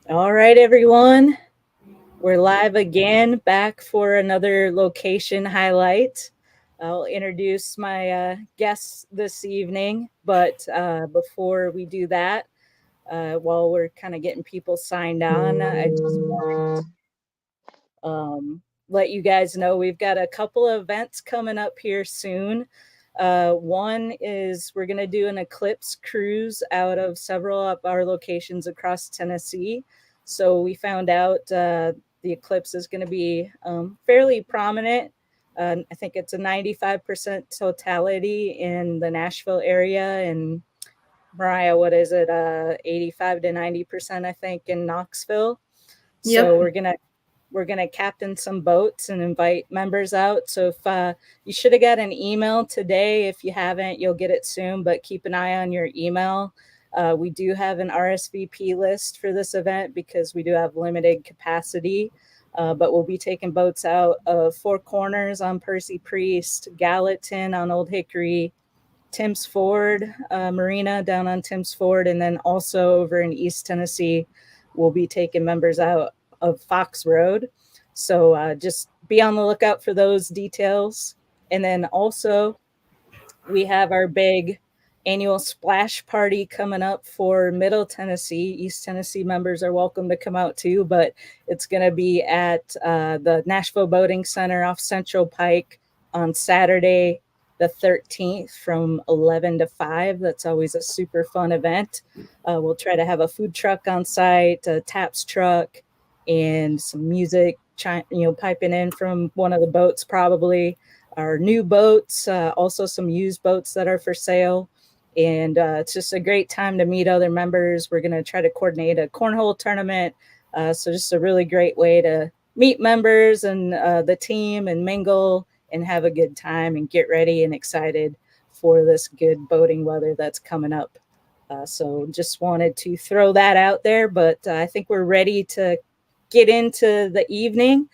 All right, everyone. We're live again, back for another location highlight. I'll introduce my guests this evening, but before we do that, while we're kind of getting people signed on, I just want to let you guys know we've got a couple of events coming up here soon. One is we're going to do an eclipse cruise out of several of our locations across Tennessee. So we found out the eclipse is going to be fairly prominent. I think it's a 95% totality in the Nashville area, and Mariah, what is it? 85 to 90%, I think, in Knoxville. So Yep. we're gonna captain some boats and invite members out. So if you should have got an email today, if you haven't, you'll get it soon. But keep an eye on your email. We do have an RSVP list for this event because we do have limited capacity. But we'll be taking boats out of Four Corners on Percy Priest, Gallatin on Old Hickory, Tim's Ford, Marina down on Tim's Ford, and then also over in East Tennessee, we'll be taking members out of Fox Road. So just be on the lookout for those details. And then also, we have our big annual splash party coming up for Middle Tennessee. East Tennessee members are welcome to come out too, but it's going to be at the Nashville Boating Center off Central Pike on Saturday, the 13th from 11 to 5. That's always a super fun event. We'll try to have a food truck on site, a taps truck, and some music, piping in from one of the boats probably, our new boats, also some used boats that are for sale. And it's just a great time to meet other members. We're going to try to coordinate a cornhole tournament. So, just a really great way to meet members and the team and mingle and have a good time and get ready and excited for this good boating weather that's coming up. So, just wanted to throw that out there. But I think we're ready to get into the evening.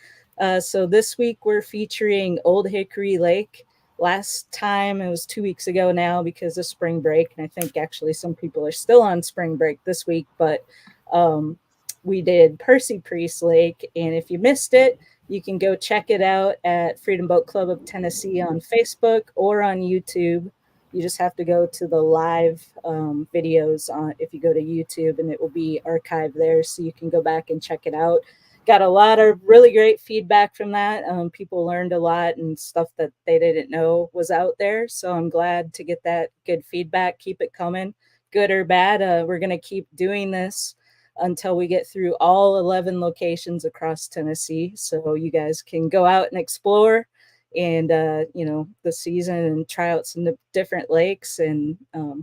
So this week we're featuring Old Hickory Lake. Last time it was 2 weeks ago now because of spring break, and I think actually some people are still on spring break this week. But um, we did Percy Priest Lake, and if you missed it, you can go check it out at Freedom Boat Club of Tennessee on Facebook or on YouTube. You just have to go to the live videos if you go to YouTube, and it will be archived there, so you can go back and check it out. Got a lot of really great feedback from that. People learned a lot and stuff that they didn't know was out there. So I'm glad to get that good feedback. Keep it coming, good or bad. We're going to keep doing this until we get through all 11 locations across Tennessee. So you guys can go out and explore and, the season and try out some different lakes and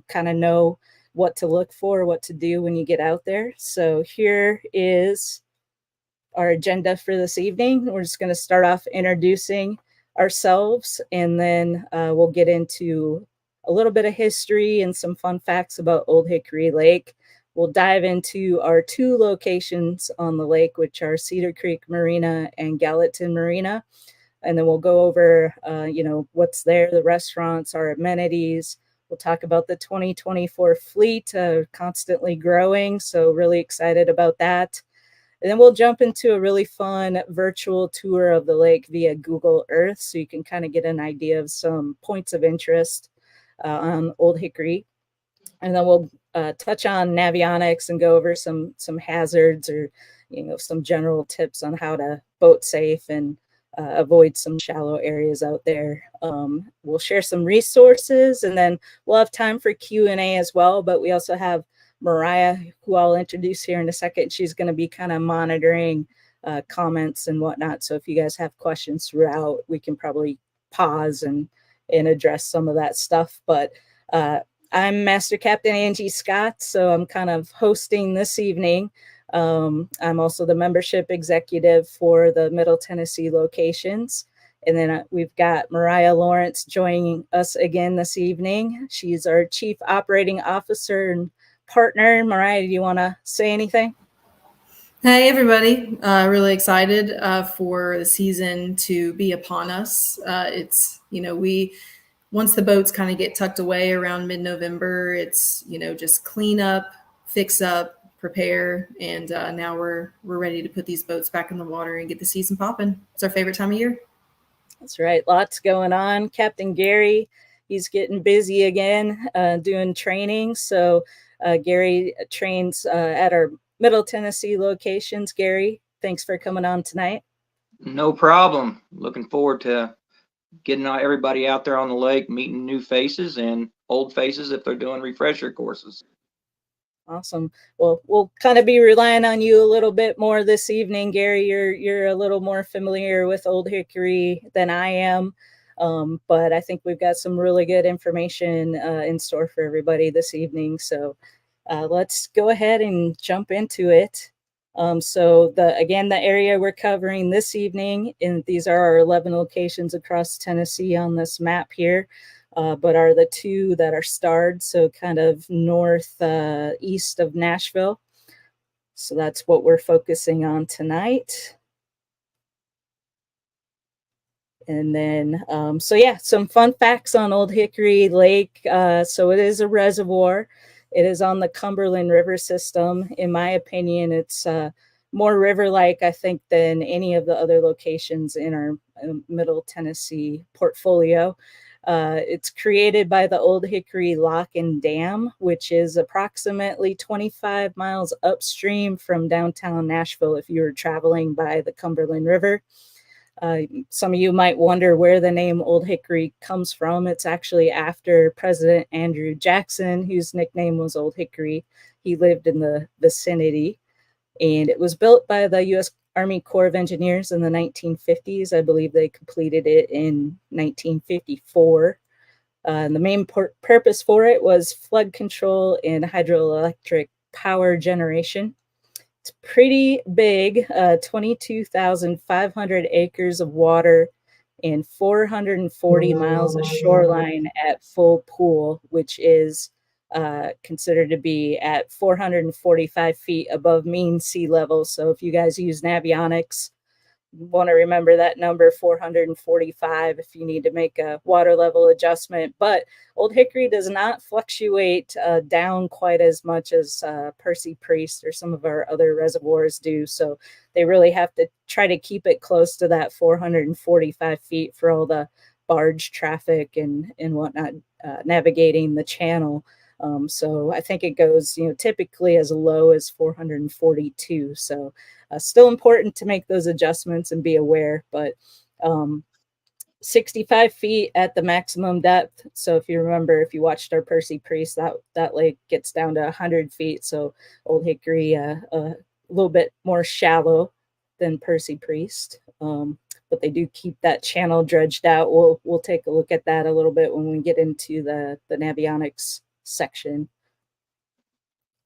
kind of know what to look for, what to do when you get out there. So here is our agenda for this evening. We're just going to start off introducing ourselves, and then we'll get into a little bit of history and some fun facts about Old Hickory Lake. We'll dive into our two locations on the lake, which are Cedar Creek Marina and Gallatin Marina. And then we'll go over, what's there, the restaurants, our amenities. We'll talk about the 2024 fleet, constantly growing. So, really excited about that. And then we'll jump into a really fun virtual tour of the lake via Google Earth so you can kind of get an idea of some points of interest on Old Hickory. And then we'll touch on navionics and go over some hazards or some general tips on how to boat safe and avoid some shallow areas out there. We'll share some resources, and then we'll have time for Q&A as well. But we also have Mariah, who I'll introduce here in a second. She's going to be kind of monitoring comments and whatnot. So if you guys have questions throughout, we can probably pause and address some of that stuff. But I'm Master Captain Angie Scott, so I'm kind of hosting this evening. I'm also the membership executive for the Middle Tennessee locations. And then we've got Mariah Lawrence joining us again this evening. She's our Chief Operating Officer and partner. Mariah, do you want to say anything? Hey, everybody. Really excited for the season to be upon us. Once the boats kind of get tucked away around mid November, it's, just clean up, fix up, prepare, and now we're ready to put these boats back in the water and get the season popping. It's our favorite time of year. That's right. Lots going on. Captain Gary, he's getting busy again doing training. So Gary trains at our Middle Tennessee locations. Gary, thanks for coming on tonight. No problem. Looking forward to getting everybody out there on the lake, meeting new faces and old faces if they're doing refresher courses. Awesome. Well, we'll kind of be relying on you a little bit more this evening, Gary. You're a little more familiar with Old Hickory than I am, but I think we've got some really good information in store for everybody this evening. So let's go ahead and jump into it. So the area we're covering this evening, and these are our 11 locations across Tennessee on this map here. But are the two that are starred, so kind of north east of Nashville. So that's what we're focusing on tonight. And then, some fun facts on Old Hickory Lake. So it is a reservoir. It is on the Cumberland River system. In my opinion, it's more river-like, I think, than any of the other locations in our Middle Tennessee portfolio. It's created by the Old Hickory Lock and Dam, which is approximately 25 miles upstream from downtown Nashville if you were traveling by the Cumberland River. Some of you might wonder where the name Old Hickory comes from. It's actually after President Andrew Jackson, whose nickname was Old Hickory. He lived in the vicinity, and it was built by the U.S. Army Corps of Engineers in the 1950s. I believe they completed it in 1954. And the main purpose for it was flood control and hydroelectric power generation. It's pretty big, 22,500 acres of water and 440 miles of shoreline at full pool, which is considered to be at 445 feet above mean sea level. So if you guys use Navionics, you want to remember that number 445 if you need to make a water level adjustment. But Old Hickory does not fluctuate down quite as much as Percy Priest or some of our other reservoirs do. So they really have to try to keep it close to that 445 feet for all the barge traffic and whatnot navigating the channel. So I think it goes, typically as low as 442. So still important to make those adjustments and be aware, but 65 feet at the maximum depth. So if you remember, if you watched our Percy Priest, that lake gets down to 100 feet. So Old Hickory, a little bit more shallow than Percy Priest. But they do keep that channel dredged out. We'll take a look at that a little bit when we get into the Navionics section.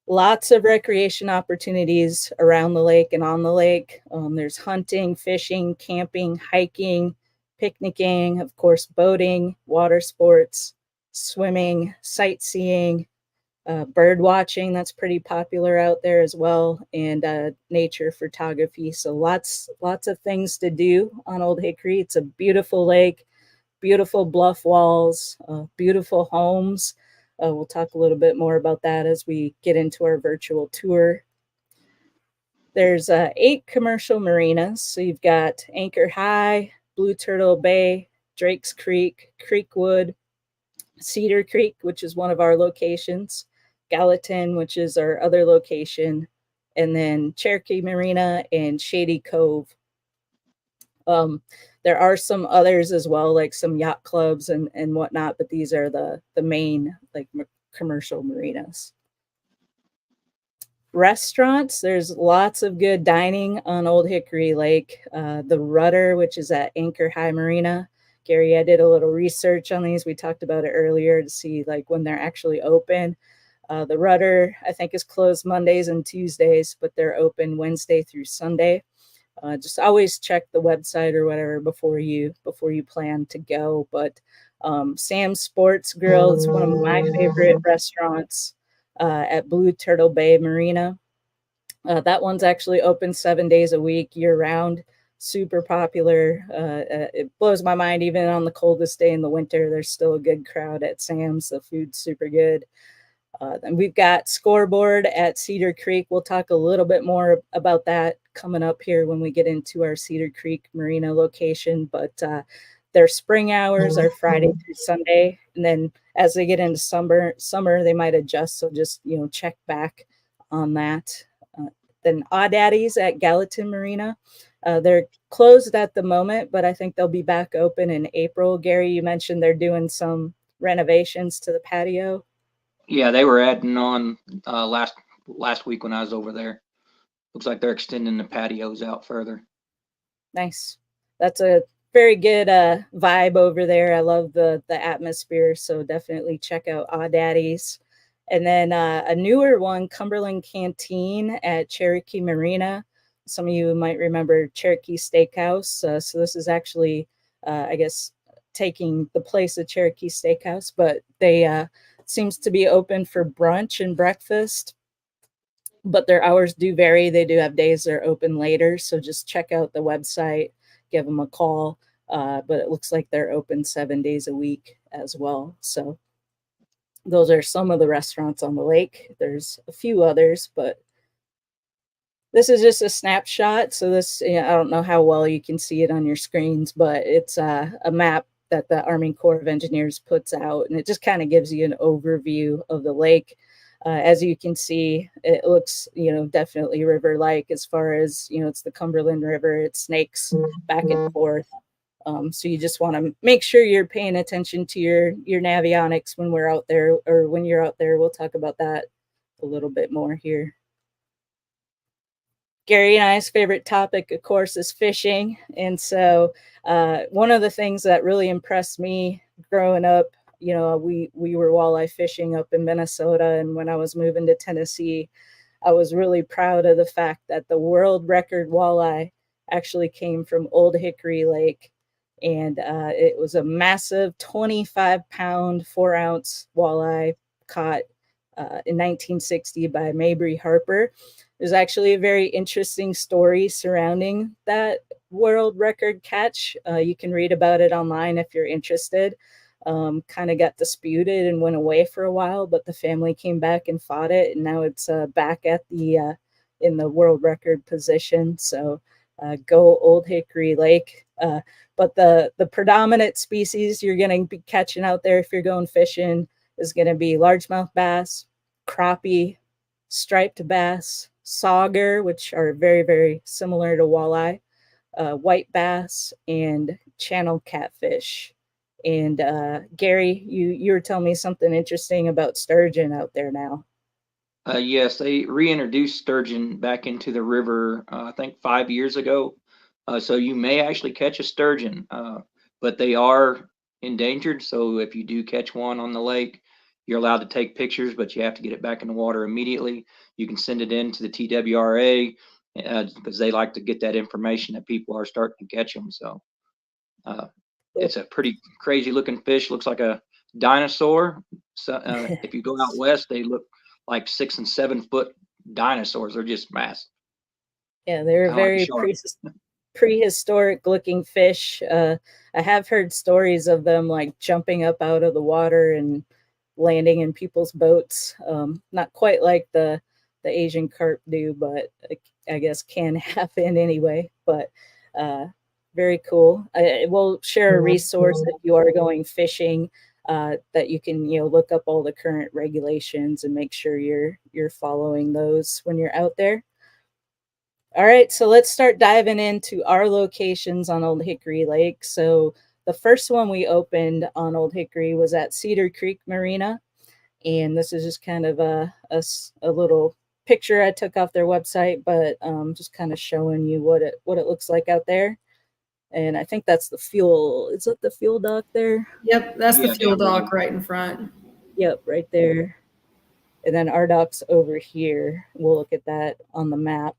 Lots of recreation opportunities around the lake and on the lake. There's hunting, fishing, camping, hiking, picnicking, of course, boating, water sports, swimming, sightseeing, bird watching. That's pretty popular out there as well, and nature photography. So lots of things to do on Old Hickory. It's a beautiful lake, beautiful bluff walls, beautiful homes. We'll talk a little bit more about that as we get into our virtual tour. There's 8 commercial marinas. So you've got Anchor High, Blue Turtle Bay, Drake's Creek, Creekwood, Cedar Creek, which is one of our locations, Gallatin, which is our other location, and then Cherokee Marina and Shady Cove. There are some others as well, like some yacht clubs and whatnot, but these are the main commercial marinas. Restaurants, there's lots of good dining on Old Hickory Lake. The Rudder, which is at Anchor High Marina. Gary, I did a little research on these. We talked about it earlier to see when they're actually open. The Rudder, I think, is closed Mondays and Tuesdays, but they're open Wednesday through Sunday. Just always check the website or whatever before you plan to go. But Sam's Sports Grill is one of my favorite restaurants at Blue Turtle Bay Marina. That one's actually open 7 days a week, year round. Super popular. It blows my mind, even on the coldest day in the winter, there's still a good crowd at Sam's. The food's super good. Then we've got Scoreboard at Cedar Creek. We'll talk a little bit more about that coming up here when we get into our Cedar Creek Marina location. But their spring hours are Friday through Sunday, and then as they get into summer they might adjust. So just check back on that. Then Audaddies at Gallatin Marina. They're closed at the moment, but I think they'll be back open in April. Gary, you mentioned they're doing some renovations to the patio. Yeah, they were adding on last week when I was over there. Looks like they're extending the patios out further. Nice. That's a very good vibe over there. I love the atmosphere, so definitely check out Audaddies. And then a newer one, Cumberland Canteen at Cherokee Marina. Some of you might remember Cherokee Steakhouse. So this is actually, I guess, taking the place of Cherokee Steakhouse, but they seems to be open for brunch and breakfast. But their hours do vary. They do have days they're open later, so just check out the website, give them a call. But it looks like they're open 7 days a week as well. So those are some of the restaurants on the lake. There's a few others, but this is just a snapshot. So this, I don't know how well you can see it on your screens, but it's a map that the Army Corps of Engineers puts out, and it just kind of gives you an overview of the lake. As you can see, it looks, definitely river-like as far as, it's the Cumberland River. It snakes back and forth. So you just want to make sure you're paying attention to your navionics when we're out there, or when you're out there. We'll talk about that a little bit more here. Gary and I's favorite topic, of course, is fishing. And so one of the things that really impressed me growing up, we were walleye fishing up in Minnesota. And when I was moving to Tennessee, I was really proud of the fact that the world record walleye actually came from Old Hickory Lake. And it was a massive 25-pound, 4-ounce walleye caught in 1960 by Mabry Harper. There's actually a very interesting story surrounding that world record catch. You can read about it online if you're interested. Kind of got disputed and went away for a while, but the family came back and fought it, and now it's back at the in the world record position. So go Old Hickory Lake. But the predominant species you're going to be catching out there if you're going fishing is going to be largemouth bass, crappie, striped bass, sauger, which are very, very similar to walleye, white bass, and channel catfish. And Gary, you were telling me something interesting about sturgeon out there now. Yes, they reintroduced sturgeon back into the river, I think 5 years ago. So you may actually catch a sturgeon, but they are endangered. So if you do catch one on the lake, you're allowed to take pictures, but you have to get it back in the water immediately. You can send it in to the TWRA because they like to get that information that people are starting to catch them. So it's a pretty crazy looking fish. Looks like a dinosaur. So if you go out west, they look like 6 and 7 foot dinosaurs. They're just massive. Yeah, they're very prehistoric looking fish. I have heard stories of them like jumping up out of the water and landing in people's boats. Not quite like the Asian carp do, but I guess can happen anyway. But very cool. We'll share a resource if you are going fishing that you can look up all the current regulations and make sure you're following those when you're out there. All right, so let's start diving into our locations on Old Hickory Lake. So the first one we opened on Old Hickory was at Cedar Creek Marina. And this is just kind of a little picture I took off their website, but just kind of showing you what it looks like out there. And I think that's the fuel. Is it the fuel dock there? Yep, that's the fuel dock right in front. Yep, right there. And then our dock's over here. We'll look at that on the map.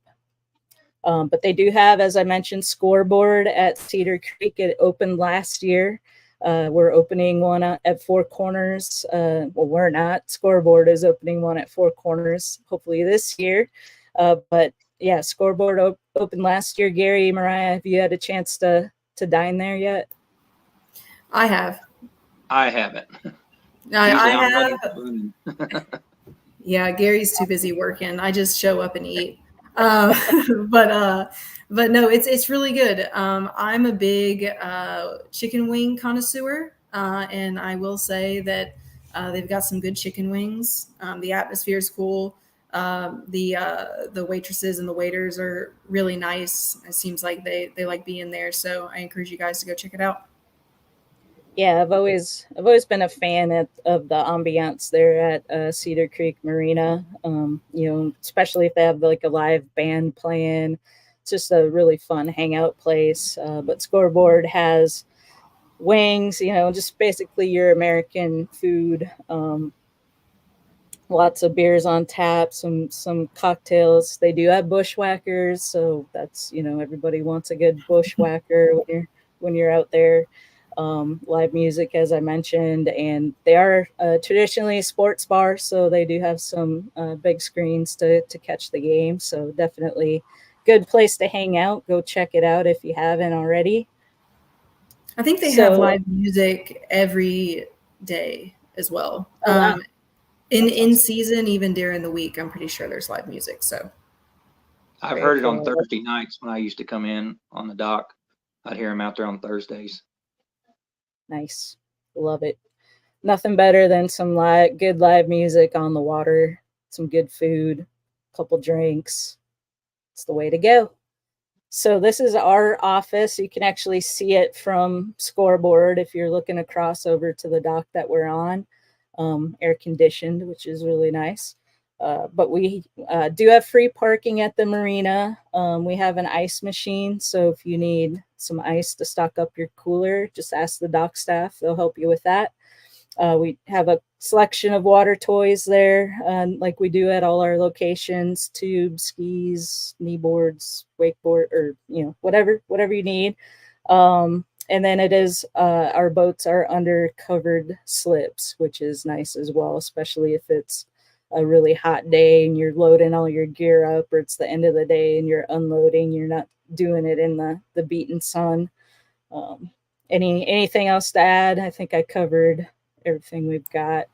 But they do have, as I mentioned, Scoreboard at Cedar Creek. It opened last year. We're opening one at Four Corners. Well, we're not. Scoreboard is opening one at Four Corners, hopefully this year. But yeah, Scoreboard opened last year. Gary, Mariah, have you had a chance to dine there yet? I have. I haven't. I have. Yeah, Gary's too busy working. I just show up and eat. Uh, but uh, but no, it's really good. I'm a big chicken wing connoisseur, and I will say that they've got some good chicken wings. The atmosphere is cool. The waitresses and the waiters are really nice. It seems like they like being there. So I encourage you guys to go check it out. Yeah, I've always been a fan of the ambiance there at Cedar Creek Marina. Especially if they have like a live band playing. It's just a really fun hangout place. But Scoreboard has wings, just basically your American food. Lots of beers on tap, some cocktails. They do have bushwhackers, so that's everybody wants a good bushwhacker when you're out there. Live music, as I mentioned, and they are traditionally a sports bar, so they do have some big screens to catch the game. So definitely good place to hang out. Go check it out if you haven't already. I think they have So, live music every day as well. oh wow, that's In awesome. season, even during the week, I'm pretty sure there's live music. So I've Very heard it on cool. Thursday nights when I used to come in on the dock. I'd hear them out there on Thursdays. Nice, love it. Nothing better than some good live music on the water, some good food, couple drinks. It's the way to go. So this is our office. You can actually see it from Scoreboard if you're looking across over to the dock that we're on. Air conditioned, which is really nice. But we do have free parking at the marina. We have an ice machine, so if you need some ice to stock up your cooler, just ask the dock staff. They'll help you with that. We have a selection of water toys there, like we do at all our locations: tubes, skis, knee boards, wakeboard, or whatever you need. And then our boats are under covered slips, which is nice as well, especially if it's a really hot day and you're loading all your gear up, or it's the end of the day and you're unloading. You're not doing it in the beaten sun. Um, anything else to add? I think I covered everything we've got.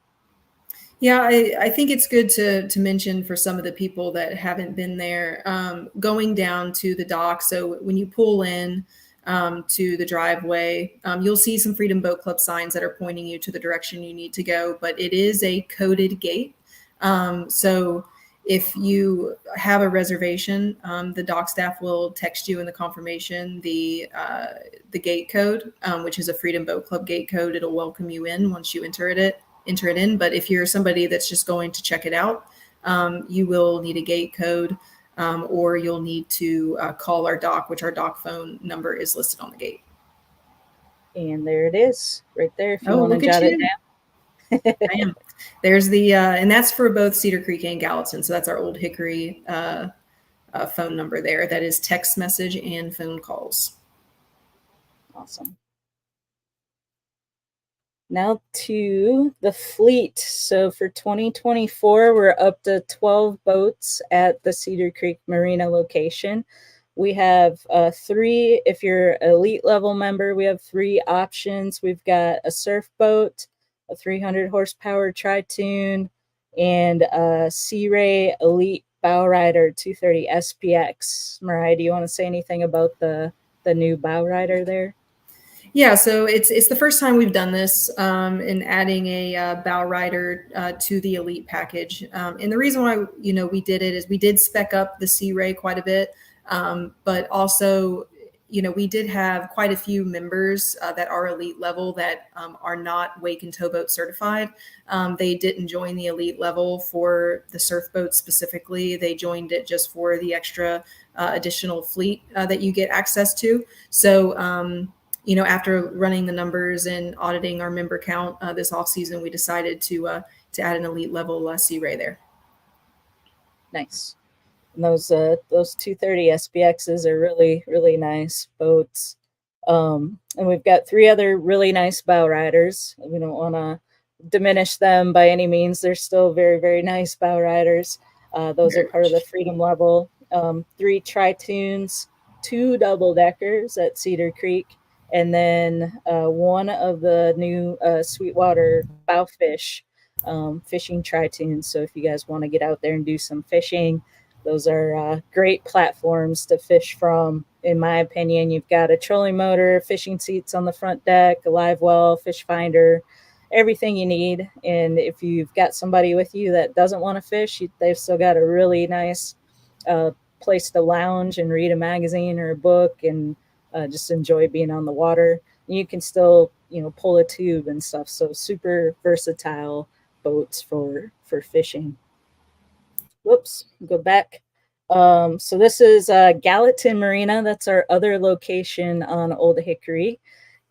yeah, I think it's good to mention for some of the people that haven't been there, going down to the dock. So when you pull in to the driveway, you'll see some Freedom Boat Club signs that are pointing you to the direction you need to go. But it is a coded gate. So if you have a reservation, the dock staff will text you in the confirmation the gate code, which is a Freedom Boat Club gate code. It'll welcome you in once you enter it in. But if you're somebody that's just going to check it out, you will need a gate code, or you'll need to call our dock, which our dock phone number is listed on the gate. And there it is, right there, if you Oh, want to look at jot it you. down. Bam. There's and that's for both Cedar Creek and Gallatin. So that's our Old Hickory phone number there. That is text message and phone calls. Awesome. Now to the fleet. So for 2024, we're up to 12 boats at the Cedar Creek Marina location. We have three, if you're elite level member, we have three options. We've got a surf boat, a 300 horsepower tri-tune, and a Sea Ray Elite Bow Rider 230 SPX. Mariah, do you want to say anything about the new bow rider there? Yeah, so it's the first time we've done this, in adding a bow rider to the elite package. And the reason why we did it is we did spec up the Sea Ray quite a bit, but also we did have quite a few members that are elite level that are not wake and towboat certified. They didn't join the elite level for the surf boat specifically. They joined it just for the extra additional fleet that you get access to. So after running the numbers and auditing our member count this off season, we decided to add an elite level Sea Ray there. Nice. And those 230 SPXs are really, really nice boats. And we've got three other really nice bow riders. We don't want to diminish them by any means. They're still very, very nice bow riders. Those are part of the Freedom level. Three tri-tunes, two double deckers at Cedar Creek, and then one of the new Sweetwater Bowfish fishing tri-tunes. So if you guys want to get out there and do some fishing, those are great platforms to fish from. In my opinion, you've got a trolling motor, fishing seats on the front deck, a live well, fish finder, everything you need. And if you've got somebody with you that doesn't want to fish, they've still got a really nice uh, place to lounge and read a magazine or a book and just enjoy being on the water. And you can still, pull a tube and stuff. So super versatile boats for fishing. Whoops, go back. So this is Gallatin Marina. That's our other location on Old Hickory.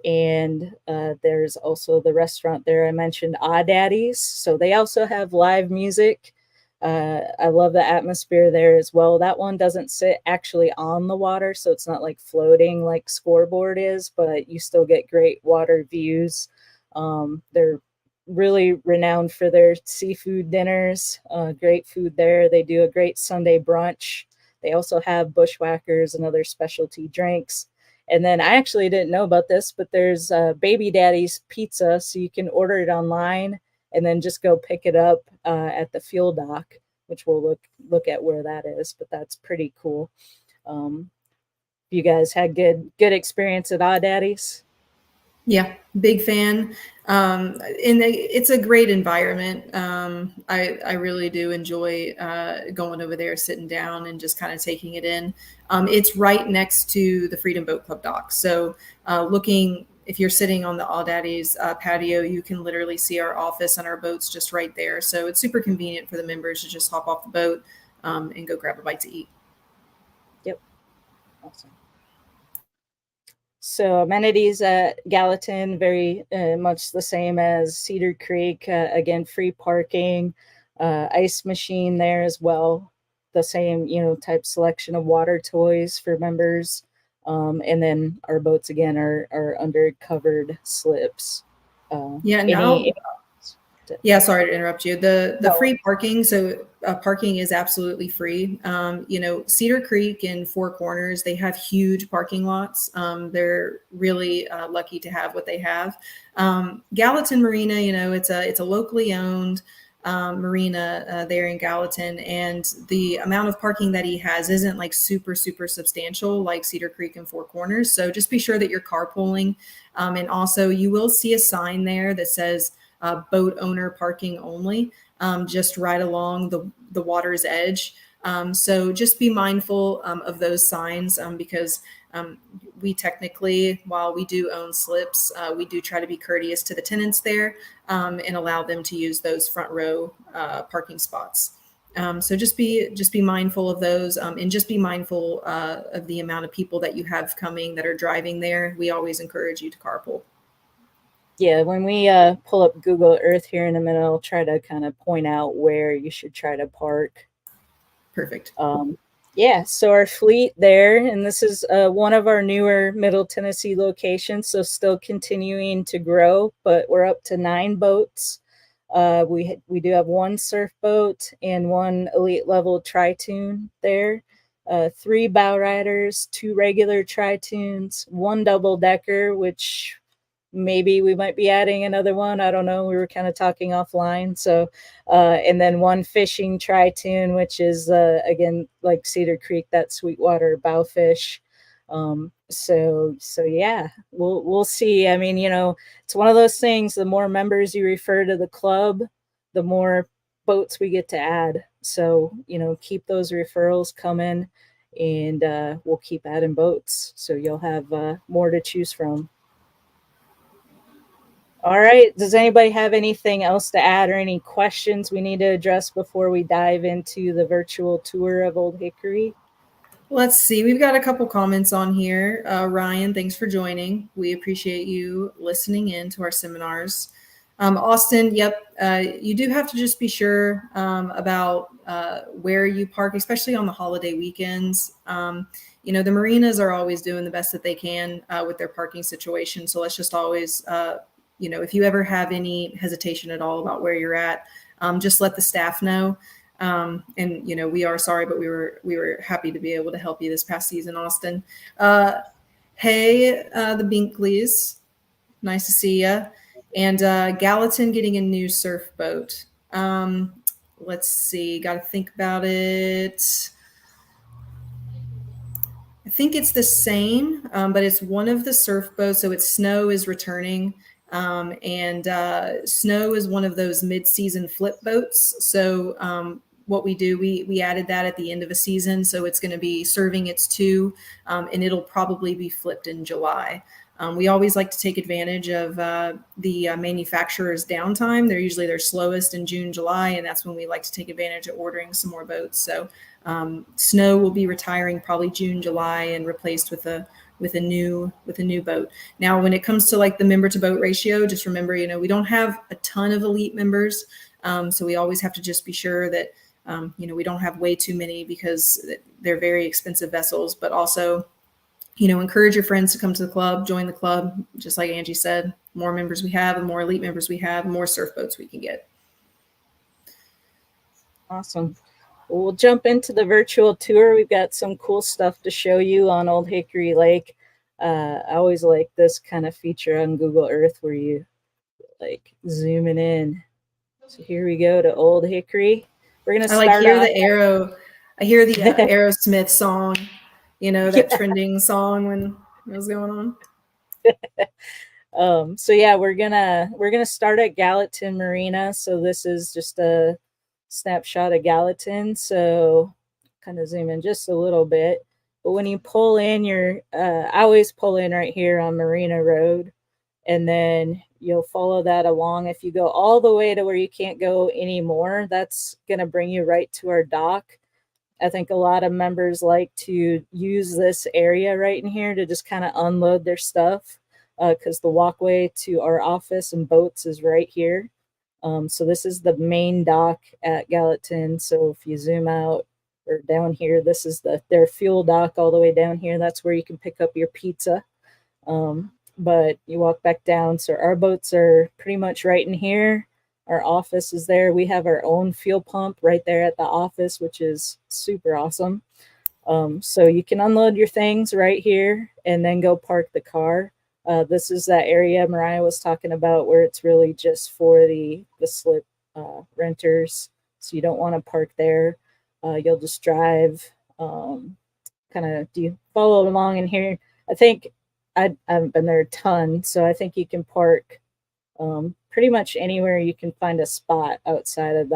And there's also the restaurant there I mentioned, Daddies. So they also have live music. I love the atmosphere there as well. That one doesn't sit actually on the water, so it's not like floating like Scoreboard is, but you still get great water views. They're really renowned for their seafood dinners. Great food there. They do a great Sunday brunch. They also have bushwhackers and other specialty drinks. And then I actually didn't know about this, but there's Baby Daddy's Pizza, so you can order it online and then just go pick it up at the fuel dock, which we'll look at where that is. But that's pretty cool. You guys had good experience at Daddies? Yeah, big fan. And it's a great environment. I really do enjoy going over there, sitting down, and just kind of taking it in. It's right next to the Freedom Boat Club dock. So if you're sitting on the All Daddies patio, you can literally see our office and our boats just right there. So it's super convenient for the members to just hop off the boat and go grab a bite to eat. Yep. Awesome. So amenities at Gallatin, very much the same as Cedar Creek. Again, free parking, ice machine there as well. The same, type selection of water toys for members. And then our boats again are under covered slips. Yeah, yeah, sorry to interrupt you. The free parking, so parking is absolutely free. Cedar Creek and Four Corners, they have huge parking lots. They're really lucky to have what they have. Gallatin Marina, it's a locally owned marina there in Gallatin, and the amount of parking that he has isn't like super substantial like Cedar Creek and Four Corners. So just be sure that you're carpooling, and also you will see a sign there that says boat owner parking only, just right along the water's edge. So just be mindful of those signs, because we technically, while we do own slips, we do try to be courteous to the tenants there, and allow them to use those front row parking spots. So just be mindful of those, and just be mindful of the amount of people that you have coming that are driving there. We always encourage you to carpool. Yeah, when we pull up Google Earth here in a minute, I'll try to kind of point out where you should try to park. Perfect. Yeah, so our fleet there, and this is one of our newer Middle Tennessee locations, so still continuing to grow, but we're up to 9 boats. We do have 1 surf boat and 1 elite level tri-tune there. 3 bow riders, 2 regular tri-tunes, 1 double decker, which maybe we might be adding another one. I don't know. We were kind of talking offline. So, and then 1 fishing tri-tune, which is, again, like Cedar Creek, that sweetwater bowfish. So yeah, we'll see. I mean, it's one of those things, the more members you refer to the club, the more boats we get to add. So, keep those referrals coming, and we'll keep adding boats. So you'll have more to choose from. All right. Does anybody have anything else to add or any questions we need to address before we dive into the virtual tour of Old Hickory? Let's see. We've got a couple comments on here. Ryan, thanks for joining. We appreciate you listening in to our seminars. Austin, yep, you do have to just be sure about where you park, especially on the holiday weekends. The marinas are always doing the best that they can with their parking situation. So let's just always if you ever have any hesitation at all about where you're at, just let the staff know. And we are sorry, but we were happy to be able to help you this past season, Austin. Hey, the Binkleys, nice to see you. And Gallatin getting a new surf boat. Let's see, got to think about it. I think it's the same, but it's one of the surf boats. So it's Snow is returning. And Snow is one of those mid-season flip boats. So what we do, we added that at the end of a season. So it's going to be serving its two, and it'll probably be flipped in July. We always like to take advantage of the manufacturer's downtime. They're usually their slowest in June, July, and that's when we like to take advantage of ordering some more boats. So Snow will be retiring probably June, July, and replaced with a new boat. Now, when it comes to like the member to boat ratio, just remember, we don't have a ton of elite members, so we always have to just be sure that we don't have way too many because they're very expensive vessels. But also, encourage your friends to come to the club, join the club. Just like Angie said, the more members we have, the more elite members we have, the more surf boats we can get. Awesome. We'll jump into the virtual tour. We've got some cool stuff to show you on Old Hickory Lake. I always like this kind of feature on Google Earth where you like zooming in. So here we go to Old Hickory. We're gonna start. I hear the Aerosmith song. That trending song when it was going on. So yeah, we're gonna start at Gallatin Marina. So this is just a snapshot of Gallatin. So kind of zoom in just a little bit. But when you pull in, I always pull in right here on Marina Road, and then you'll follow that along. If you go all the way to where you can't go anymore, that's gonna bring you right to our dock. I think a lot of members like to use this area right in here to just kind of unload their stuff because the walkway to our office and boats is right here. So this is the main dock at Gallatin. So if you zoom out or down here, this is their fuel dock all the way down here. That's where you can pick up your pizza. But you walk back down. So our boats are pretty much right in here. Our office is there. We have our own fuel pump right there at the office, which is super awesome. So you can unload your things right here and then go park the car. This is that area Mariah was talking about where it's really just for the slip renters. So you don't want to park there. You'll just drive, kind of do you follow along in here. I think I haven't been there a ton, so I think you can park pretty much anywhere you can find a spot outside of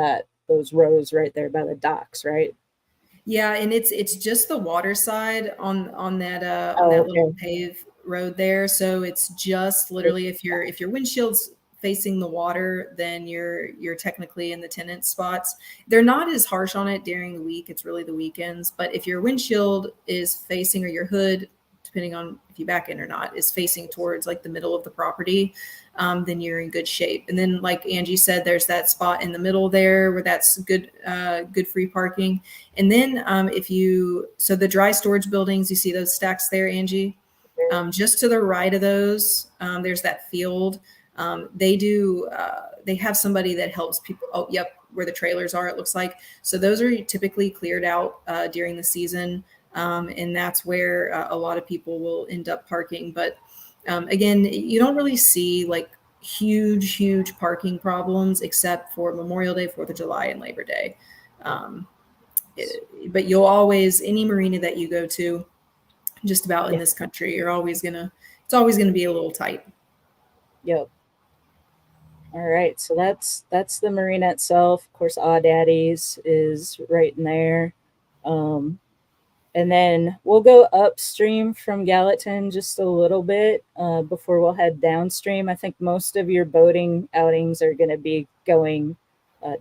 those rows right there by the docks, right? Yeah, and it's just the water side on that little paved road there. So it's just literally if your windshield's facing the water, then you're technically in the tenant spots. They're not as harsh on it during the week. It's really the weekends. But if your windshield is facing, or your hood, depending on if you back in or not, is facing towards like the middle of the property, then you're in good shape. And then, like Angie said, there's that spot in the middle there where that's good free parking. And then so the dry storage buildings, you see those stacks there, Angie? Just to the right of those, there's that field. They have somebody that helps people. Oh, yep, where the trailers are, it looks like. So those are typically cleared out during the season. And that's where a lot of people will end up parking. But again, you don't really see like huge parking problems except for Memorial Day, 4th of July, and Labor Day. But you'll always, any marina that you go to, just about in this country, it's always gonna be a little tight. Yep. All right, so that's the marina itself. Of course, Daddy's is right in there. And then we'll go upstream from Gallatin just a little bit before we'll head downstream. I think most of your boating outings are going to be going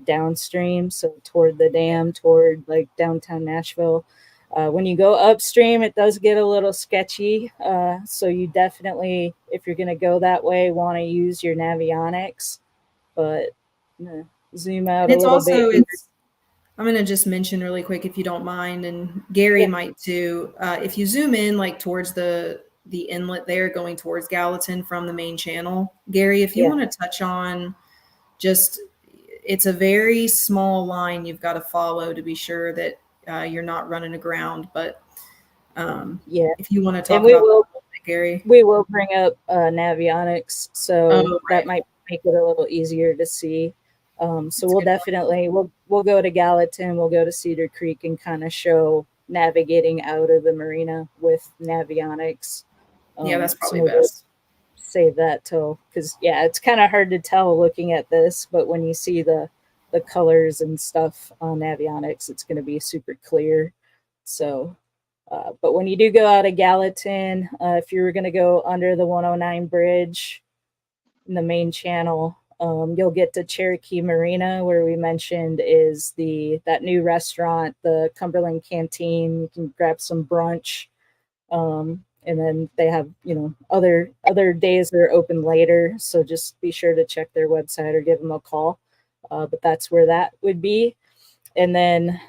downstream, so toward the dam, toward like downtown Nashville. When you go upstream, it does get a little sketchy. So you definitely, if you're going to go that way, want to use your Navionics. But zoom out a little bit. I'm going to just mention really quick, if you don't mind, and Gary might too. If you zoom in like towards the inlet there, going towards Gallatin from the main channel, Gary, if you want to touch on it's a very small line you've got to follow to be sure that you're not running aground. But if you want to talk about that, Gary, we will bring up Navionics, so that might make it a little easier to see. So That's we'll good. definitely we'll go to Gallatin, we'll go to Cedar Creek and kind of show navigating out of the marina with Navionics. Yeah, that's So probably maybe best. save that till, because yeah, it's kind of hard to tell looking at this, but when you see the colors and stuff on Navionics, it's going to be super clear. So but when you do go out of Gallatin, if you were going to go under the 109 bridge in the main channel, you'll get to Cherokee Marina, where we mentioned is that new restaurant, the Cumberland Canteen. You can grab some brunch, and then they have other days that are open later. So just be sure to check their website or give them a call. But that's where that would be. And then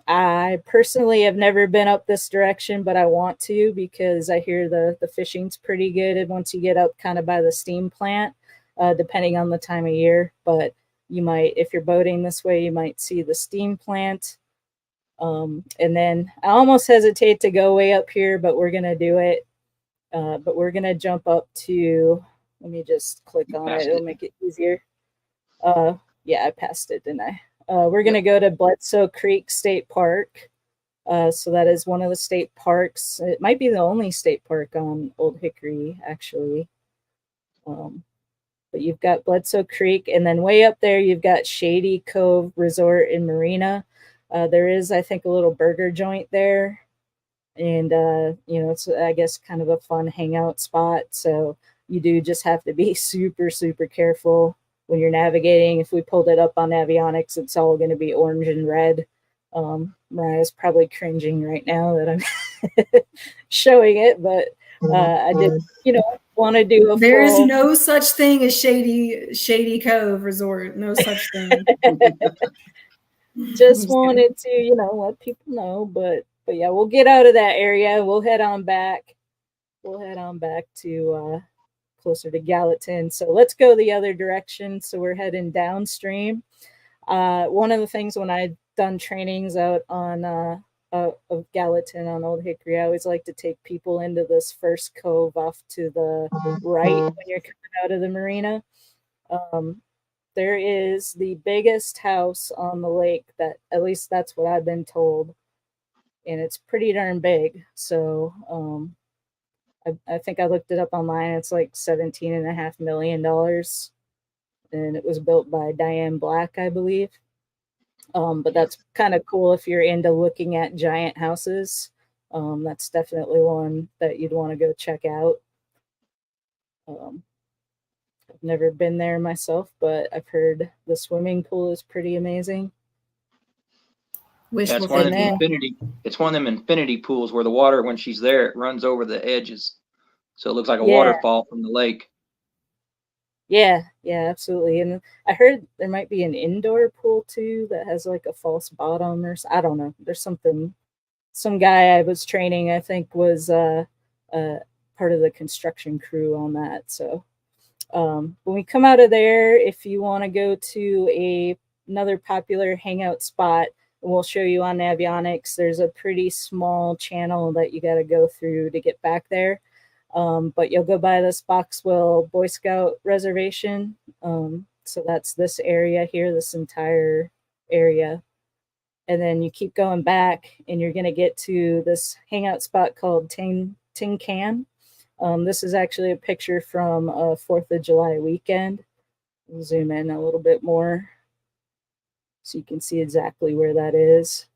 I personally have never been up this direction, but I want to, because I hear the fishing's pretty good. And once you get up kind of by the steam plant, depending on the time of year. But you might, if you're boating this way, you might see the steam plant. And then I almost hesitate to go way up here, but we're going to do it. But we're going to jump up to, let me just click You on it. passed It'll it. make it easier. Yeah, I passed it, didn't I? We're going to Yep. go to Bledsoe Creek State Park. So that is one of the state parks. It might be the only state park on Old Hickory, actually. But you've got Bledsoe Creek, and then way up there, you've got Shady Cove Resort and Marina. There is, I think, a little burger joint there. And, it's, I guess, kind of a fun hangout spot. So you do just have to be super, super careful when you're navigating. If we pulled it up on Navionics, it's all going to be orange and red. Mariah's probably cringing right now that I'm showing it, but I did, want to do a There is full. no such thing as Shady Cove Resort. No such thing. I'm Just just kidding. wanted to, let people know, but yeah, we'll get out of that area. We'll head on back. We'll head on back to closer to Gallatin. So let's go the other direction. So we're heading downstream. One of the things when I've done trainings out on of Gallatin on Old Hickory, I always like to take people into this first cove off to the right when you're coming out of the marina. Um, there is the biggest house on the lake, that at least that's what I've been told, and it's pretty darn big. So I think I looked it up online. It's like $17.5 million, and it was built by Diane Black, I believe. But that's kind of cool if you're into looking at giant houses. That's definitely one that you'd want to go check out. Um, I've never been there myself, but I've heard the swimming pool is pretty amazing. Yeah, Wishful it's one of them thinking. infinity. It's one of them infinity pools where the water, when she's there, it runs over the edges, so it looks like a Yeah, waterfall from the lake. yeah, absolutely. And I heard there might be an indoor pool too that has like a false bottom, or I don't know. There's something. Some guy I was training, I think, was uh, part of the construction crew on that. So when we come out of there, if you want to go to another popular hangout spot, we'll show you on Navionics. There's a pretty small channel that you got to go through to get back there. But you'll go by this Boxwell Boy Scout reservation. So that's this area here, this entire area. And then you keep going back, and you're going to get to this hangout spot called Tin Can. This is actually a picture from a 4th of July weekend. We'll zoom in a little bit more so you can see exactly where that is.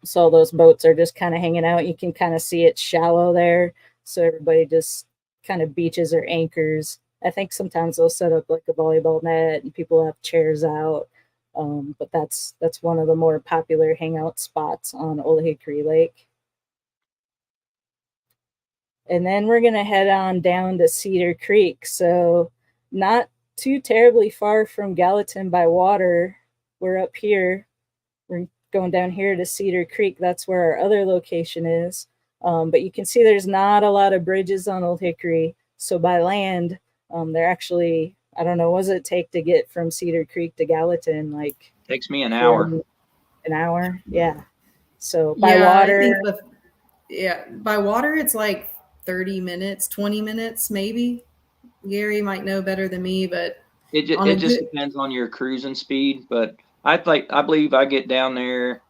So all those boats are just kind of hanging out. You can kind of see it's shallow there. So everybody just kind of beaches or anchors. I think sometimes they'll set up like a volleyball net and people have chairs out. But that's one of the more popular hangout spots on Old Hickory Lake. And then we're going to head on down to Cedar Creek. So not too terribly far from Gallatin by water. We're up here. We're going down here to Cedar Creek. That's where our other location is. But you can see there's not a lot of bridges on Old Hickory. So by land, they're actually, I don't know, what does it take to get from Cedar Creek to Gallatin? Like Takes me an hour. 40, an hour? Yeah. So by Yeah, I water, think by water it's like 30 minutes, 20 minutes maybe. Gary might know better than me, but It just depends on your cruising speed, but I believe I get down there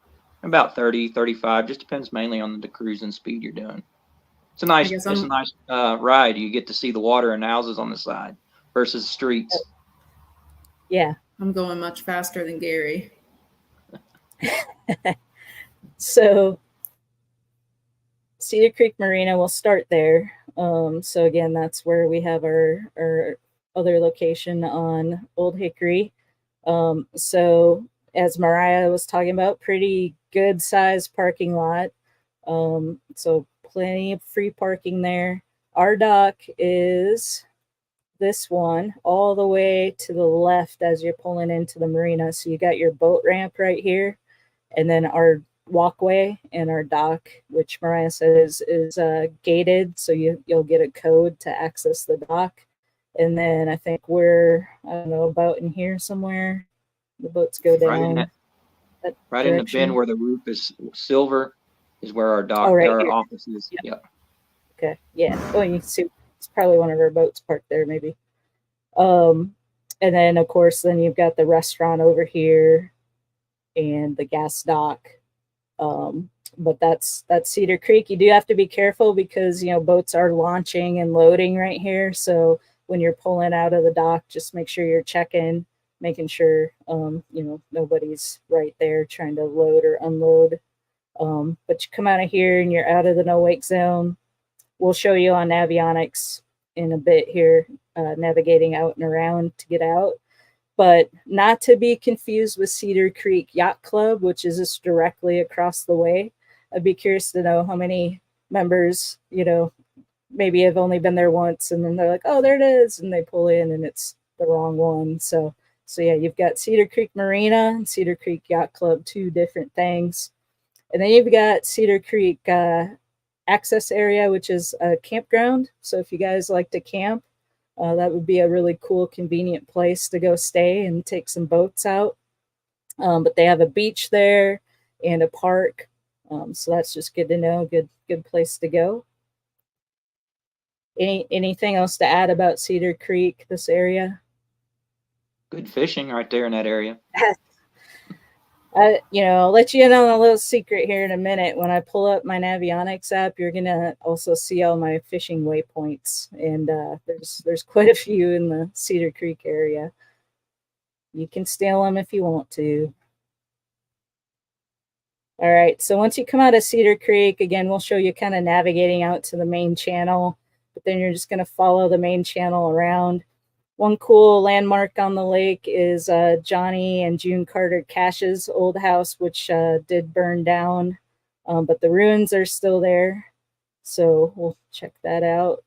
about 30, 35. Just depends mainly on the cruising speed you're doing. It's a nice ride. You get to see the water and houses on the side versus streets. Yeah. I'm going much faster than Gary. So Cedar Creek Marina, we'll start there. So again, that's where we have our other location on Old Hickory. So as Mariah was talking about, pretty good sized parking lot. So plenty of free parking there. Our dock is this one all the way to the left as you're pulling into the marina. So you got your boat ramp right here, and then our walkway and our dock, which Mariah says is gated, so you'll get a code to access the dock. And then I think we're, I don't know, about in here somewhere. The boats go down. Right in the bend where the roof is silver is where our dock, our office is. Yep. Okay. Yeah. Oh, you can see it's probably one of our boats parked there, maybe. And then of course, then you've got the restaurant over here and the gas dock. But that's Cedar Creek. You do have to be careful because boats are launching and loading right here. So when you're pulling out of the dock, just make sure you're checking, making sure nobody's right there trying to load or unload. But you come out of here and you're out of the no wake zone. We'll show you on Navionics in a bit here, navigating out and around to get out. But not to be confused with Cedar Creek Yacht Club, which is just directly across the way. I'd be curious to know how many members, maybe have only been there once and then they're like, oh, there it is. And they pull in and it's the wrong one. So yeah, you've got Cedar Creek Marina and Cedar Creek Yacht Club, two different things. And then you've got Cedar Creek access area, which is a campground. So if you guys like to camp, that would be a really cool, convenient place to go stay and take some boats out. But they have a beach there and a park. So that's just good to know. Good place to go. Anything else to add about Cedar Creek, this area? Good fishing right there in that area. I'll let you in on a little secret here in a minute. When I pull up my Navionics app, you're gonna also see all my fishing waypoints, and there's quite a few in the Cedar Creek area. You can steal them if you want to. All right, so once you come out of Cedar Creek, again, we'll show you kind of navigating out to the main channel, but then you're just gonna follow the main channel around. One cool landmark on the lake is Johnny and June Carter Cash's old house, which did burn down, but the ruins are still there. So we'll check that out.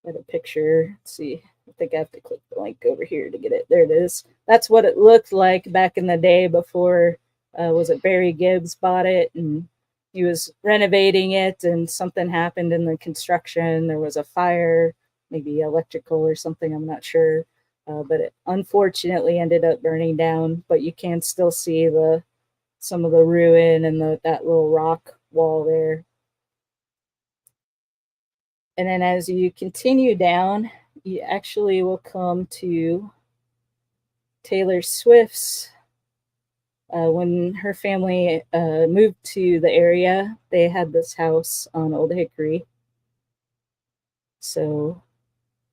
Got a picture. Let's see. I think I have to click the link over here to get it. There it is. That's what it looked like back in the day before, was it Barry Gibbs bought it and he was renovating it and something happened in the construction. There was a fire, maybe electrical or something, I'm not sure. But it unfortunately ended up burning down, but you can still see some of the ruin and that little rock wall there. And then as you continue down, you actually will come to Taylor Swift's. When her family moved to the area, they had this house on Old Hickory. So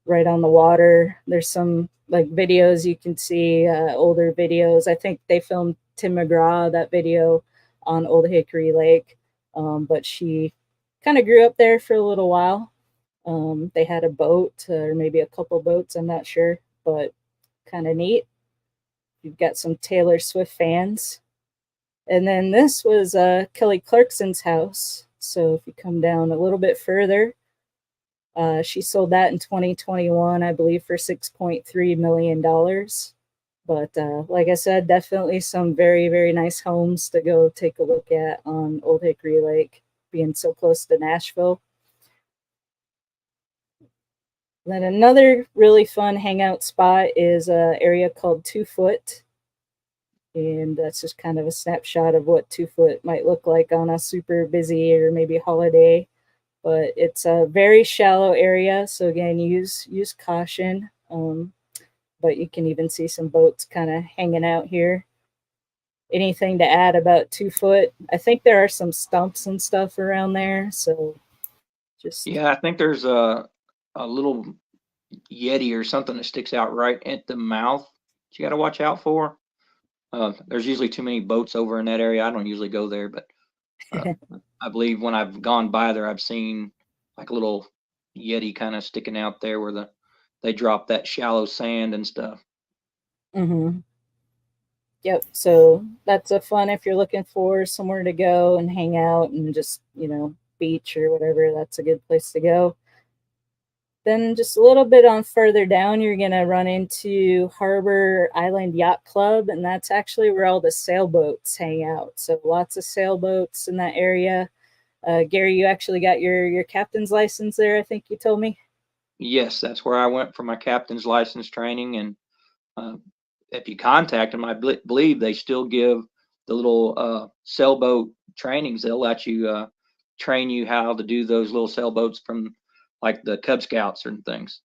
right on the water. There's some videos you can see, older videos. I think they filmed Tim McGraw, that video, on Old Hickory Lake. But she kind of grew up there for a little while. They had a boat, or maybe a couple boats, I'm not sure, but kind of neat. You've got some Taylor Swift fans. And then this was Kelly Clarkson's house. So if you come down a little bit further, she sold that in 2021, I believe, for $6.3 million. But like I said, definitely some very, very nice homes to go take a look at on Old Hickory Lake, being so close to Nashville. Then another really fun hangout spot is an area called 2 Foot. And that's just kind of a snapshot of what 2 Foot might look like on a super busy or maybe holiday. but it's a very shallow area. So again, use caution. But you can even see some boats kind of hanging out here. Anything to add about 2 foot? I think there are some stumps and stuff around there. So just Yeah, I think there's a little yeti or something that sticks out right at the mouth that you got to watch out for. There's usually too many boats over in that area. I don't usually go there, but uh, I believe when I've gone by there, I've seen like a little yeti kind of sticking out there where they drop that shallow sand and stuff. mm-hmm. Yep. So that's a fun if you're looking for somewhere to go and hang out and just, beach or whatever, that's a good place to go. Then just a little bit on further down, you're going to run into Harbor Island Yacht Club, and that's actually where all the sailboats hang out. So lots of sailboats in that area. Gary, you actually got your captain's license there, I think you told me. Yes, that's where I went for my captain's license training. And uh, if you contact them, I believe they still give the little sailboat trainings. They'll let you train you how to do those little sailboats from like the Cub Scouts and things.